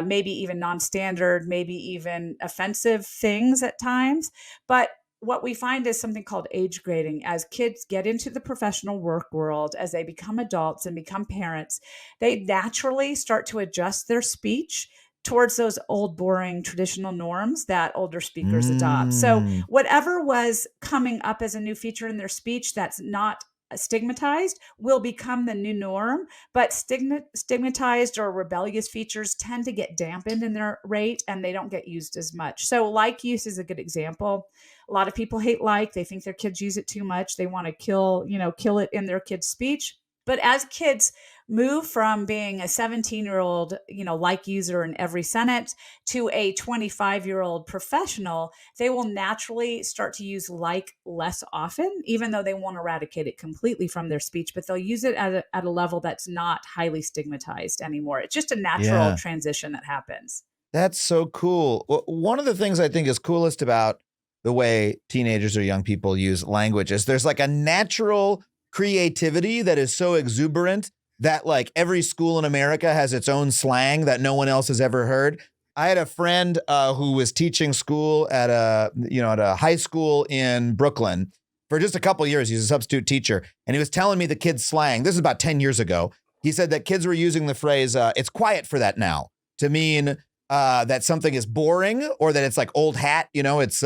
maybe even non-standard, maybe even offensive things at times. But what we find is something called age grading. As kids get into the professional work world, as they become adults and become parents, they naturally start to adjust their speech towards those old, boring, traditional norms that older speakers adopt. So whatever was coming up as a new feature in their speech that's not stigmatized will become the new norm, but stigmatized or rebellious features tend to get dampened in their rate and they don't get used as much. So like use is a good example. A lot of people hate like, they think their kids use it too much. They want to kill it in their kids' speech. But as kids move from being a 17-year-old, like user in every sentence to a 25-year-old professional, they will naturally start to use like less often, even though they won't eradicate it completely from their speech, but they'll use it at a level that's not highly stigmatized anymore. It's just a natural transition that happens. That's so cool. One of the things I think is coolest about the way teenagers or young people use language is there's like a natural creativity that is so exuberant that like every school in America has its own slang that no one else has ever heard. I had a friend who was teaching school at a high school in Brooklyn for just a couple of years. He's a substitute teacher, and he was telling me the kids' slang. This is about 10 years ago. He said that kids were using the phrase "it's quiet for that now" to mean that something is boring or that it's like old hat. It's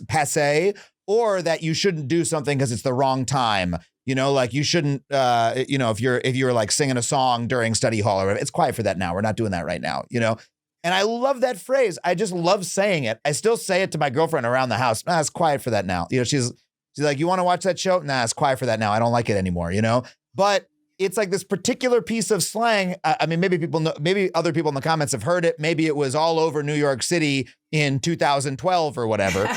passé. Or that you shouldn't do something because it's the wrong time. Like you shouldn't, if you're like singing a song during study hall or whatever, it's quiet for that now. We're not doing that right now, And I love that phrase. I just love saying it. I still say it to my girlfriend around the house. Nah, it's quiet for that now. She's like, you want to watch that show? Nah, it's quiet for that now. I don't like it anymore, But it's like this particular piece of slang. I mean, maybe people know, maybe other people in the comments have heard it. Maybe it was all over New York City in 2012 or whatever.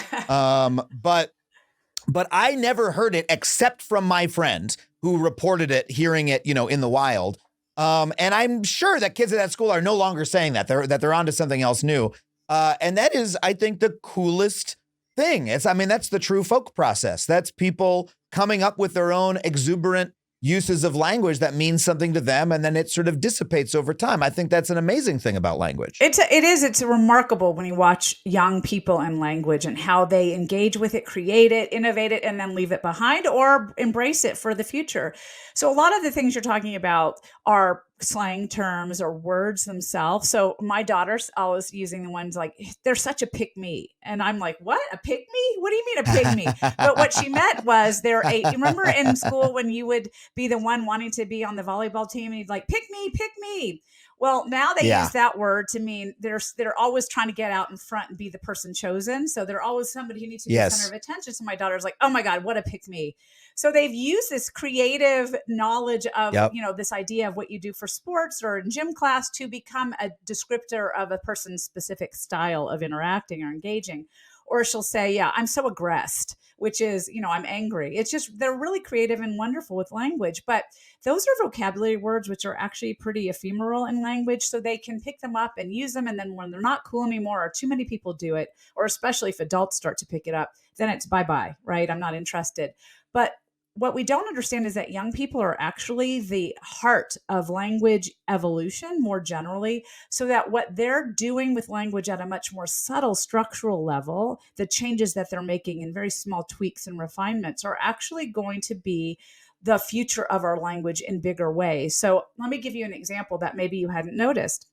But I never heard it except from my friends who reported it, hearing it, in the wild. And I'm sure that kids at that school are no longer saying that they're onto something else new. And that is, I think, the coolest thing. That's the true folk process. That's people coming up with their own exuberant uses of language that means something to them, and then it sort of dissipates over time. I think that's an amazing thing about language. It's remarkable when you watch young people and language and how they engage with it, create it, innovate it, and then leave it behind or embrace it for the future. So a lot of the things you're talking about are slang terms or words themselves. So my daughter's always using the ones like, they're such a pick me. And I'm like, what? A pick me? What do you mean a pick me? But what she meant was you remember in school when you would be the one wanting to be on the volleyball team and you'd like, pick me, pick me. Well, now they use that word to mean they're always trying to get out in front and be the person chosen. So they're always somebody who needs to be the center of attention. So my daughter's like, oh my God, what a pick me. So they've used this creative knowledge of, this idea of what you do for sports or in gym class to become a descriptor of a person's specific style of interacting or engaging. Or she'll say, yeah, I'm so aggressed, which is, I'm angry. It's just, they're really creative and wonderful with language. But those are vocabulary words, which are actually pretty ephemeral in language. So they can pick them up and use them. And then when they're not cool anymore, or too many people do it, or especially if adults start to pick it up, then it's bye-bye, right? I'm not interested. But what we don't understand is that young people are actually the heart of language evolution more generally, so that what they're doing with language at a much more subtle structural level, the changes that they're making in very small tweaks and refinements, are actually going to be the future of our language in bigger ways. So let me give you an example that maybe you hadn't noticed.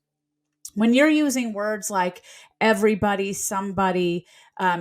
When you're using words like everybody, somebody,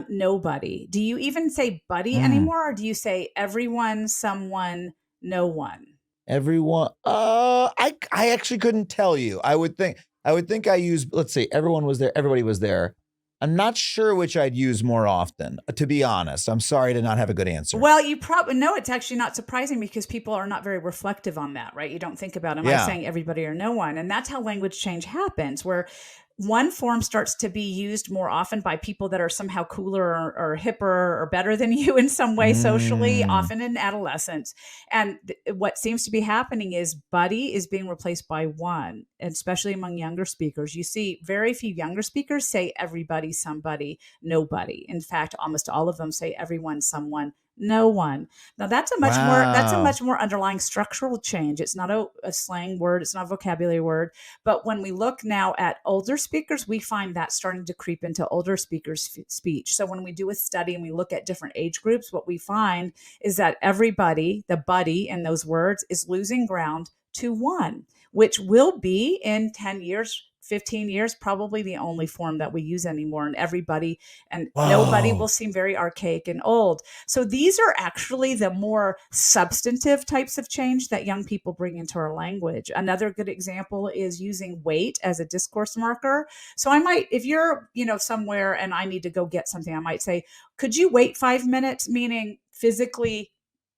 nobody, do you even say buddy anymore? Or do you say everyone, someone, no one? Everyone. I actually couldn't tell you. I would think I use, let's see, everyone was there. Everybody was there. I'm not sure which I'd use more often, to be honest. I'm sorry to not have a good answer. Well, you probably know it's actually not surprising because people are not very reflective on that, right? You don't think about, am I saying everybody or no one? And that's how language change happens, where one form starts to be used more often by people that are somehow cooler or hipper or better than you in some way socially, often in adolescence. And what seems to be happening is buddy is being replaced by one, especially among younger speakers. You see very few younger speakers say everybody, somebody, nobody. In fact, almost all of them say everyone, someone, no one. Now that's a much more underlying structural change. It's not a slang word. It's not a vocabulary word. But when we look now at older speakers, we find that starting to creep into older speakers' speech. So when we do a study and we look at different age groups, what we find is that everybody, the buddy in those words, is losing ground to one, which will be in 10 years, 15 years, probably the only form that we use anymore. And everybody and nobody will seem very archaic and old. So these are actually the more substantive types of change that young people bring into our language. Another good example is using wait as a discourse marker. So I might, if you're, somewhere and I need to go get something, I might say, could you wait 5 minutes? Meaning physically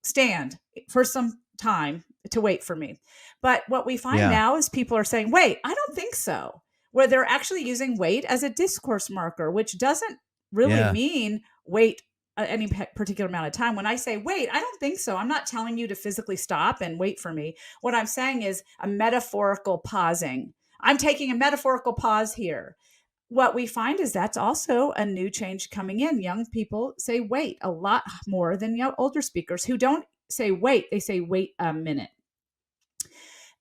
stand for some time to wait for me. But what we find now is people are saying, wait, I don't think so. Where they're actually using wait as a discourse marker, which doesn't really mean wait any particular amount of time. When I say wait, I don't think so. I'm not telling you to physically stop and wait for me. What I'm saying is a metaphorical pausing. I'm taking a metaphorical pause here. What we find is that's also a new change coming in. Young people say wait a lot more than older speakers who don't say wait. They say wait a minute.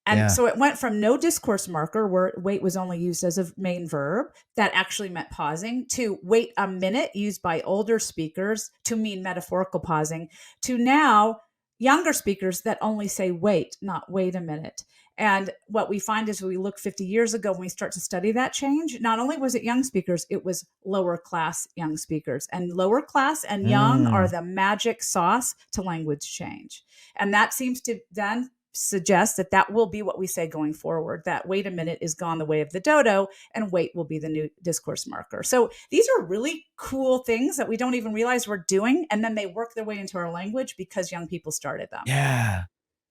And so it went from no discourse marker, where wait was only used as a main verb that actually meant pausing, to wait a minute used by older speakers to mean metaphorical pausing, to now younger speakers that only say wait, not wait a minute. And what we find is when we look 50 years ago, when we start to study that change, not only was it young speakers, it was lower class young speakers. And lower class and young are the magic sauce to language change. And that seems to then suggest that will be what we say going forward, that wait a minute is gone the way of the dodo, and wait will be the new discourse marker. So these are really cool things that we don't even realize we're doing. And then they work their way into our language because young people started them. Yeah.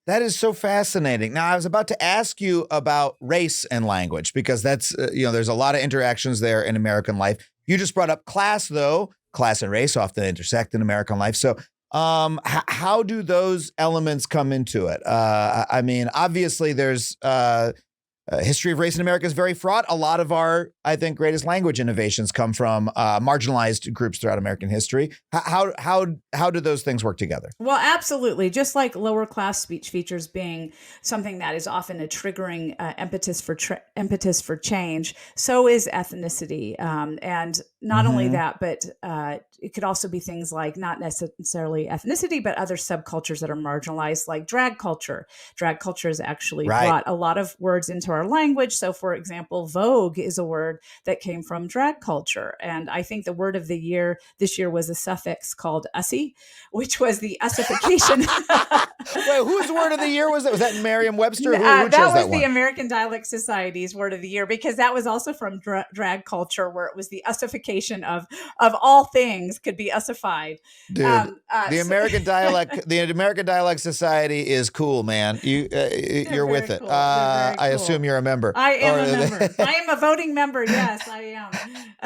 That is so fascinating. Now, I was about to ask you about race and language, because that's, there's a lot of interactions there in American life. You just brought up class, though. Class and race often intersect in American life. So how do those elements come into it? I mean, obviously, there's history of race in America is very fraught. A lot of our, I think, greatest language innovations come from marginalized groups throughout American history. How do those things work together? Well, absolutely. Just like lower class speech features being something that is often a triggering impetus for change, so is ethnicity. And not only that, but it could also be things like not necessarily ethnicity, but other subcultures that are marginalized, like drag culture. Drag culture has actually brought a lot of words into our language. So, for example, Vogue is a word that came from drag culture. And I think the word of the year this year was a suffix called ussy, which was the ussification. Wait, whose word of the year was that? Was that Merriam-Webster? Who that was the American Dialect Society's word of the year, because that was also from drag culture, where it was the ussification of all things could be ussified. Dude, the American Dialect Society is cool, man. You're with it. Cool. I assume you're a member. I am a member. I am a voting member. Yes, I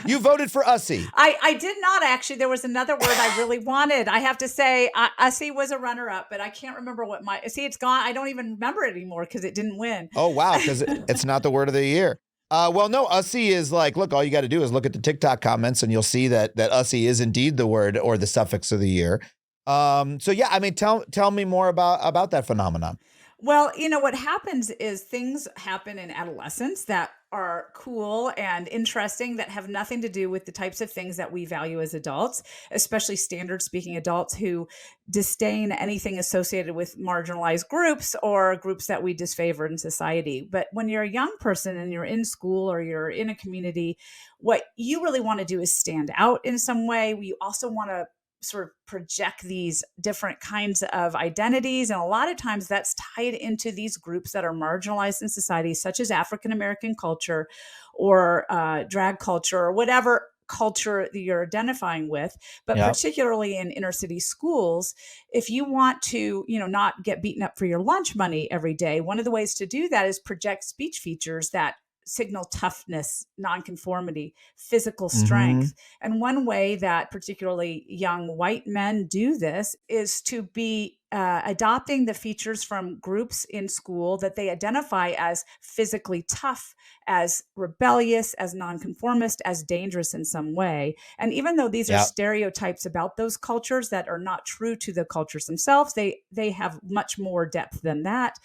You voted for Ussie. I did not actually. There was another word I really wanted. I have to say, Ussie was a runner-up, but I can't remember what it's gone. I don't even remember it anymore because it didn't win. Oh, wow, because it's not the word of the year. Well, no, Ussie is like, look, all you got to do is look at the TikTok comments and you'll see that Ussie is indeed the word or the suffix of the year. So yeah, I mean, tell me more about that phenomenon. Well, what happens is things happen in adolescence that are cool and interesting that have nothing to do with the types of things that we value as adults, especially standard speaking adults who disdain anything associated with marginalized groups or groups that we disfavor in society. But when you're a young person and you're in school or you're in a community, what you really want to do is stand out in some way. You also want to sort of project these different kinds of identities. And a lot of times that's tied into these groups that are marginalized in society, such as African American culture or drag culture or whatever culture that you're identifying with. But particularly in inner city schools, if you want to, not get beaten up for your lunch money every day, one of the ways to do that is project speech features that signal toughness, nonconformity, physical strength. And one way that particularly young white men do this is to be adopting the features from groups in school that they identify as physically tough, as rebellious, as nonconformist, as dangerous in some way. And even though these are stereotypes about those cultures that are not true to the cultures themselves, they have much more depth than that.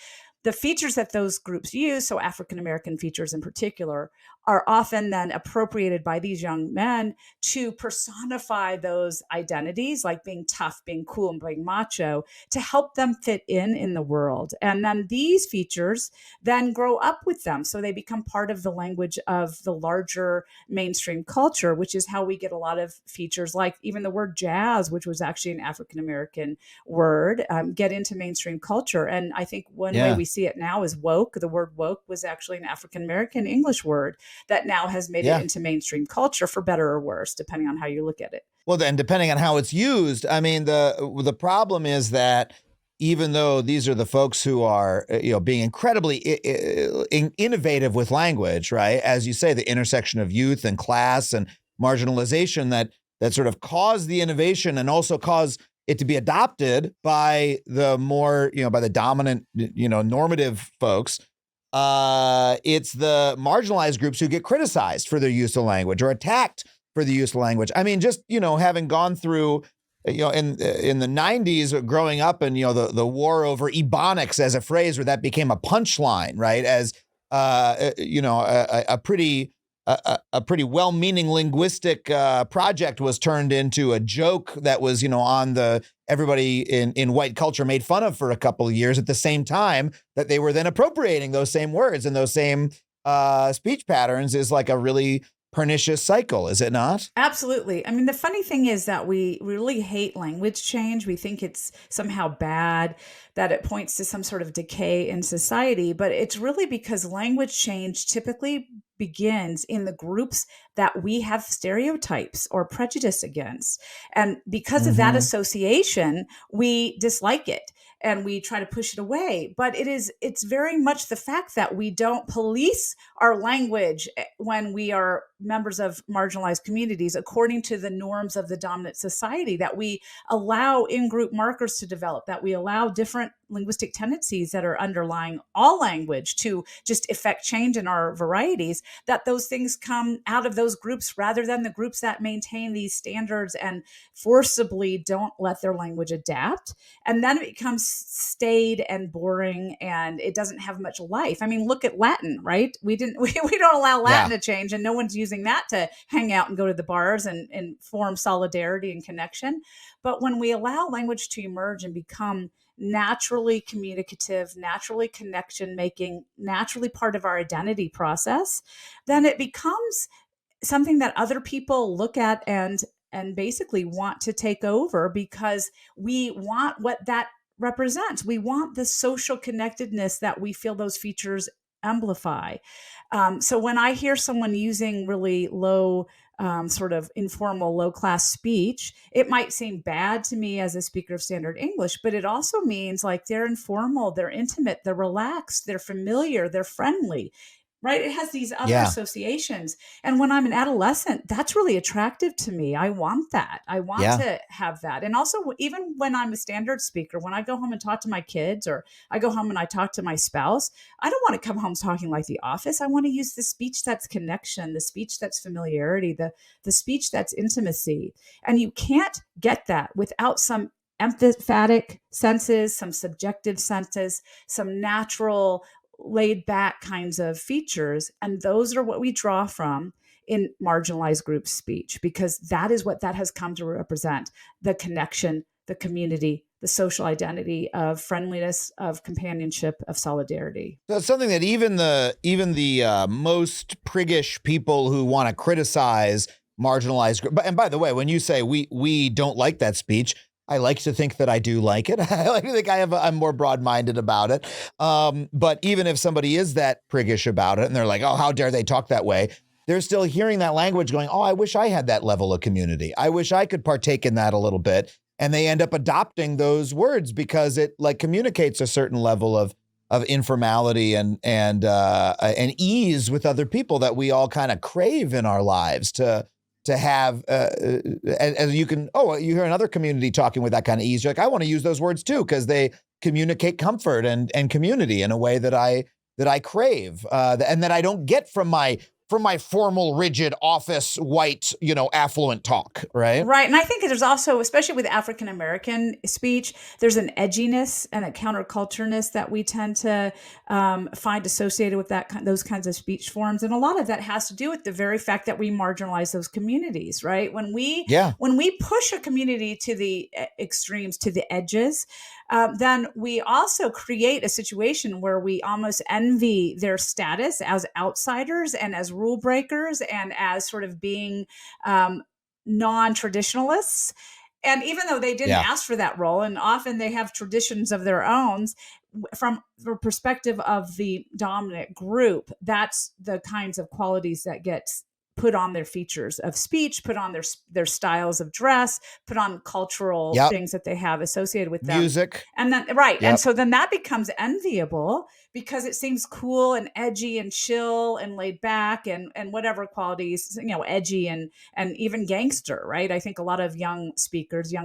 The features that those groups use, so African American features in particular, are often then appropriated by these young men to personify those identities, like being tough, being cool, and being macho, to help them fit in the world. And then these features then grow up with them. So they become part of the language of the larger mainstream culture, which is how we get a lot of features like even the word jazz, which was actually an African American word, get into mainstream culture. And I think one way we see it now is woke. The word woke was actually an African American English word that now has made it into mainstream culture, for better or worse, depending on how you look at it. Well, then depending on how it's used, I mean, the problem is that even though these are the folks who are, being incredibly innovative with language, right? As you say, the intersection of youth and class and marginalization that sort of cause the innovation and also cause it to be adopted by the more, by the dominant, normative folks. It's the marginalized groups who get criticized for their use of language or attacked for the use of language. I mean, just, having gone through, in the 90s growing up and, the war over ebonics as a phrase where that became a punchline, right? As, a pretty well-meaning linguistic project was turned into a joke that was, on everybody in white culture made fun of for a couple of years at the same time that they were then appropriating those same words and those same speech patterns is like a really pernicious cycle, is it not? Absolutely. I mean, the funny thing is that we really hate language change. We think it's somehow bad, that it points to some sort of decay in society, but it's really because language change typically begins in the groups that we have stereotypes or prejudice against. And because of that association, we dislike it and we try to push it away. But it's very much the fact that we don't police our language when we are members of marginalized communities according to the norms of the dominant society, that we allow in-group markers to develop, that we allow different linguistic tendencies that are underlying all language to just effect change in our varieties, that those things come out of those groups rather than the groups that maintain these standards and forcibly don't let their language adapt. And then it becomes staid and boring and it doesn't have much life. I mean, look at Latin, right? We don't allow Latin to change, and no one's using that to hang out and go to the bars and form solidarity and connection. But when we allow language to emerge and become naturally communicative, naturally connection making, naturally part of our identity process, then it becomes something that other people look at and basically want to take over because we want what that represents. We want the social connectedness that we feel those features amplify. So when I hear someone using really low, sort of informal, low-class speech, it might seem bad to me as a speaker of standard English, but it also means like they're informal, they're intimate, they're relaxed, they're familiar, they're friendly. right? It has these other Yeah. associations. And when I'm an adolescent, that's really attractive to me. I want that. I want Yeah. to have that. And also, even when I'm a standard speaker, when I go home and talk to my kids, or I go home and I talk to my spouse, I don't want to come home talking like the office. I want to use the speech that's connection, the speech that's familiarity, the speech that's intimacy. And you can't get that without some emphatic senses, some subjective senses, some natural laid back kinds of features. And those are what we draw from in marginalized group speech, because that is what that has come to represent: the connection, the community, the social identity of friendliness, of companionship, of solidarity. So it's something that even the most priggish people who want to criticize marginalized group. And by the way, when you say we don't like that speech, I like to think that I do like it. I like to think I'm more broad-minded about it. But even if somebody is that priggish about it and they're like, oh, how dare they talk that way? They're still hearing that language going, oh, I wish I had that level of community. I wish I could partake in that a little bit. And they end up adopting those words because it like communicates a certain level of informality and ease with other people that we all kind of crave in our lives to have, and you can, you hear another community talking with that kind of ease. You're like, I want to use those words too, because they communicate comfort and community in a way that I crave, and that I don't get from my formal, rigid office, white, affluent talk, right? Right. And I think there's also, especially with African American speech, there's an edginess and a countercultureness that we tend to find associated with those kinds of speech forms. And a lot of that has to do with the very fact that we marginalize those communities, right? When we push a community to the extremes, to the edges, then we also create a situation where we almost envy their status as outsiders and as rule breakers and as sort of being non-traditionalists. And even though they didn't ask for that role, and often they have traditions of their own, from the perspective of the dominant group, that's the kinds of qualities that get put on their features of speech, put on their styles of dress, put on cultural things that they have associated with them. Music. And then, right. Yep. And so then that becomes enviable because it seems cool and edgy and chill and laid back and whatever qualities, edgy and even gangster, right? I think a lot of young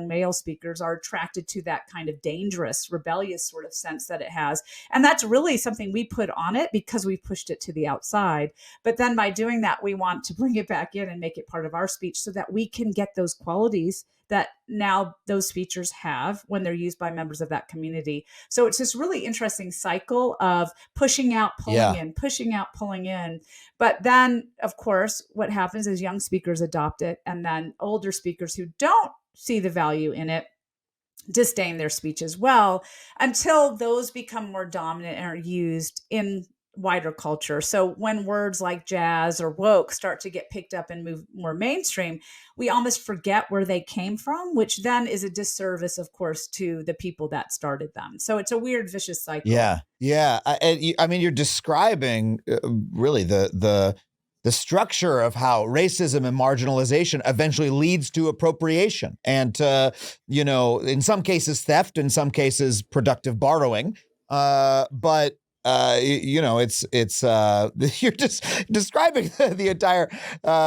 male speakers are attracted to that kind of dangerous, rebellious sort of sense that it has. And that's really something we put on it because we pushed it to the outside. But then by doing that, we want to bring it back in and make it part of our speech so that we can get those qualities that now those speakers have when they're used by members of that community. So it's this really interesting cycle of pushing out, pulling in, pushing out, pulling in. But then, of course, what happens is young speakers adopt it, and then older speakers who don't see the value in it disdain their speech as well, until those become more dominant and are used in wider culture. So when words like jazz or woke start to get picked up and move more mainstream, we almost forget where they came from, which then is a disservice, of course, to the people that started them. So it's a weird, vicious cycle. Yeah. I mean, you're describing really the structure of how racism and marginalization eventually leads to appropriation and, in some cases theft, in some cases productive borrowing. But it's you're just describing the entire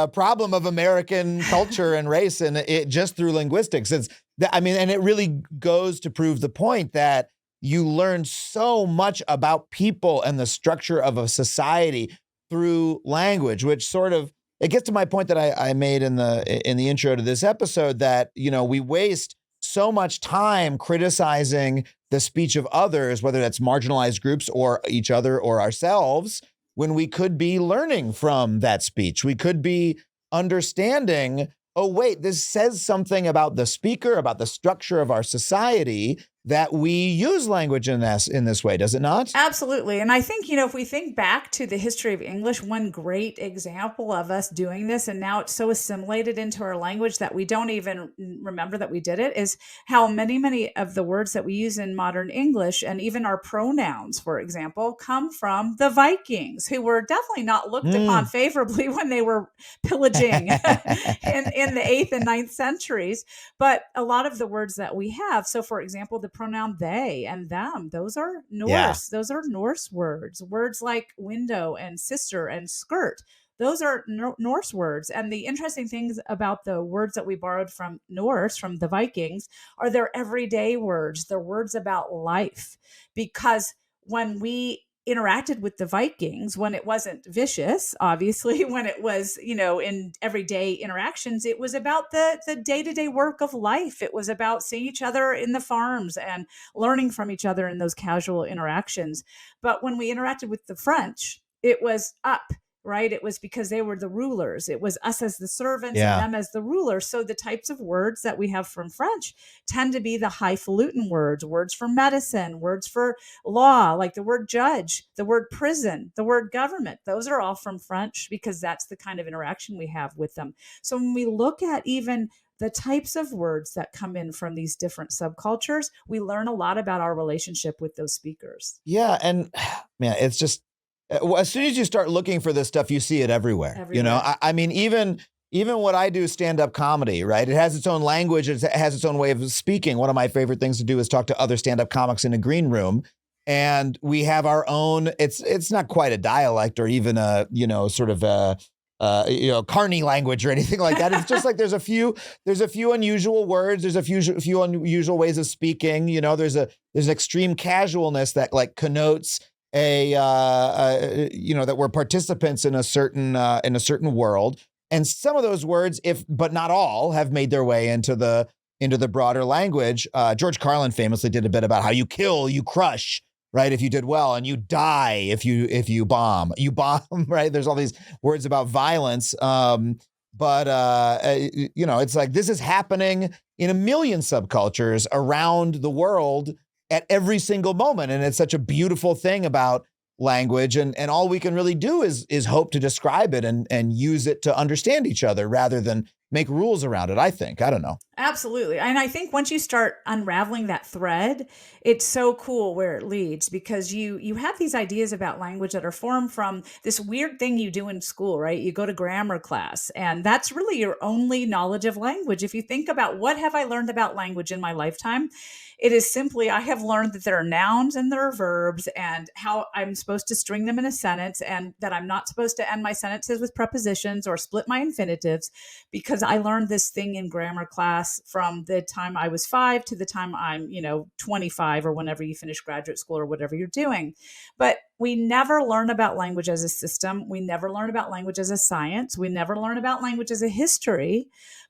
problem of American culture and race, and it just through linguistics. And it really goes to prove the point that you learn so much about people and the structure of a society through language, which sort of, it gets to my point that I made in the intro to this episode, that we waste so much time criticizing the speech of others, whether that's marginalized groups or each other or ourselves, when we could be learning from that speech. We could be understanding, oh, wait, this says something about the speaker, about the structure of our society, that we use language in this way, does it not? Absolutely. And I think, if we think back to the history of English, one great example of us doing this, and now it's so assimilated into our language that we don't even remember that we did it, is how many of the words that we use in modern English, and even our pronouns, for example, come from the Vikings, who were definitely not looked upon favorably when they were pillaging in the 8th and 9th centuries. But a lot of the words that we have, so for example, the pronoun they and them. Those are Norse. Yeah. Those are Norse words. Words like window and sister and skirt. Those are Norse words. And the interesting things about the words that we borrowed from Norse, from the Vikings, are their everyday words. They're words about life. Because when we interacted with the Vikings, when it wasn't vicious, obviously, when it was, in everyday interactions, it was about the day-to-day work of life. It was about seeing each other in the farms and learning from each other in those casual interactions. But when we interacted with the French, it was up. Right? It was because they were the rulers. It was us as the servants and them as the rulers. So the types of words that we have from French tend to be the highfalutin words, words for medicine, words for law, like the word judge, the word prison, the word government. Those are all from French because that's the kind of interaction we have with them. So when we look at even the types of words that come in from these different subcultures, we learn a lot about our relationship with those speakers. Yeah. And man, it's just, as soon as you start looking for this stuff, you see it everywhere. I mean, even what I do, stand-up comedy, right? It has its own language. It has its own way of speaking. One of my favorite things to do is talk to other stand-up comics in a green room. And we have our own, it's not quite a dialect or even a, sort of a, Carney language or anything like that. It's just like there's a few unusual words. There's a few unusual ways of speaking. There's an extreme casualness that like connotes that we're participants in a certain world. And some of those words, but not all, have made their way into the broader language. George Carlin famously did a bit about how you kill, you crush, right? If you did well, and you die if you bomb, right? There's all these words about violence. But it's like this is happening in a million subcultures around the world at every single moment. And it's such a beautiful thing about language. And all we can really do is hope to describe it and use it to understand each other rather than make rules around it, I think. I don't know. Absolutely. And I think once you start unraveling that thread, it's so cool where it leads, because you have these ideas about language that are formed from this weird thing you do in school, right? You go to grammar class, and that's really your only knowledge of language. If you think about what have I learned about language in my lifetime, it is simply, I have learned that there are nouns and there are verbs and how I'm supposed to string them in a sentence, and that I'm not supposed to end my sentences with prepositions or split my infinitives, because I learned this thing in grammar class from the time I was 5 to the time I'm, 25, or whenever you finish graduate school or whatever you're doing. But we never learn about language as a system. We never learn about language as a science. We never learn about language as a history.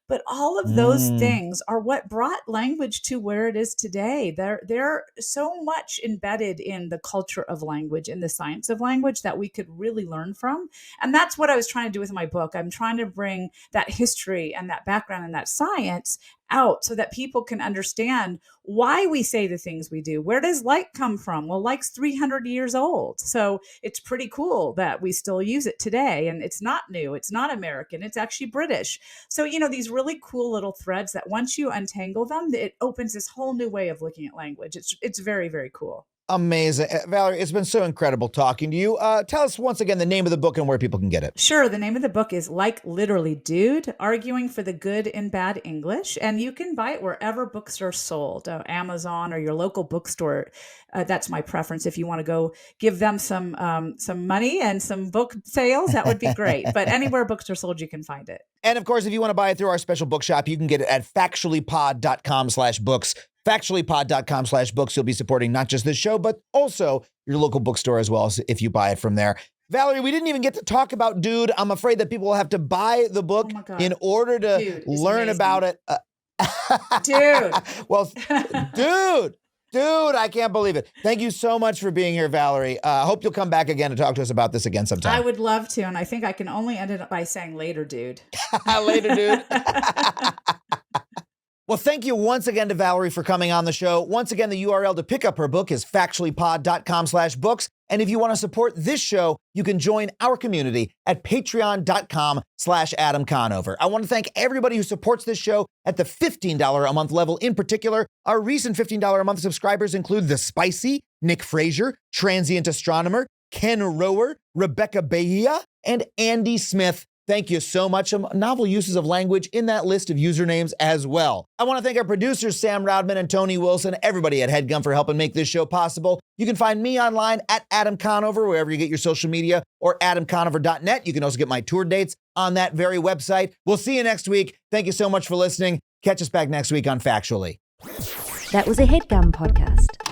But all of those things are what brought language to where it is today. They're so much embedded in the culture of language, in the science of language, that we could really learn from. And that's what I was trying to do with my book. I'm trying to bring that history and that background and that science out so that people can understand why we say the things we do. Where does like come from? Well, like's 300 years old. So it's pretty cool that we still use it today. And it's not new. It's not American. It's actually British. So, these really cool little threads that once you untangle them, it opens this whole new way of looking at language. It's very, very cool. Amazing. Valerie, it's been so incredible talking to you. Tell us once again the name of the book and where people can get it. Sure. The name of the book is Like Literally Dude, Arguing for the Good in Bad English. And you can buy it wherever books are sold, Amazon or your local bookstore. That's my preference. If you want to go give them some money and some book sales, that would be great. But anywhere books are sold, you can find it. And of course, if you want to buy it through our special bookshop, you can get it at factuallypod.com/books. Factuallypod.com/books. You'll be supporting not just this show, but also your local bookstore as well, if you buy it from there. Valerie, we didn't even get to talk about Dude. I'm afraid that people will have to buy the book in order to learn about it. Dude. Well, Dude, I can't believe it. Thank you so much for being here, Valerie. I hope you'll come back again and talk to us about this again sometime. I would love to. And I think I can only end it by saying later, dude. Later, dude. Well, thank you once again to Valerie for coming on the show. Once again, the URL to pick up her book is factuallypod.com/books. And if you want to support this show, you can join our community at patreon.com/Adam Conover. I want to thank everybody who supports this show at the $15 a month level in particular. Our recent $15 a month subscribers include The Spicy, Nick Frazier, Transient Astronomer, Ken Rower, Rebecca Bahia, and Andy Smith. Thank you so much. Some novel uses of language in that list of usernames as well. I want to thank our producers, Sam Roudman and Tony Wilson, everybody at Headgum for helping make this show possible. You can find me online at Adam Conover, wherever you get your social media, or adamconover.net. You can also get my tour dates on that very website. We'll see you next week. Thank you so much for listening. Catch us back next week on Factually. That was a Headgum podcast.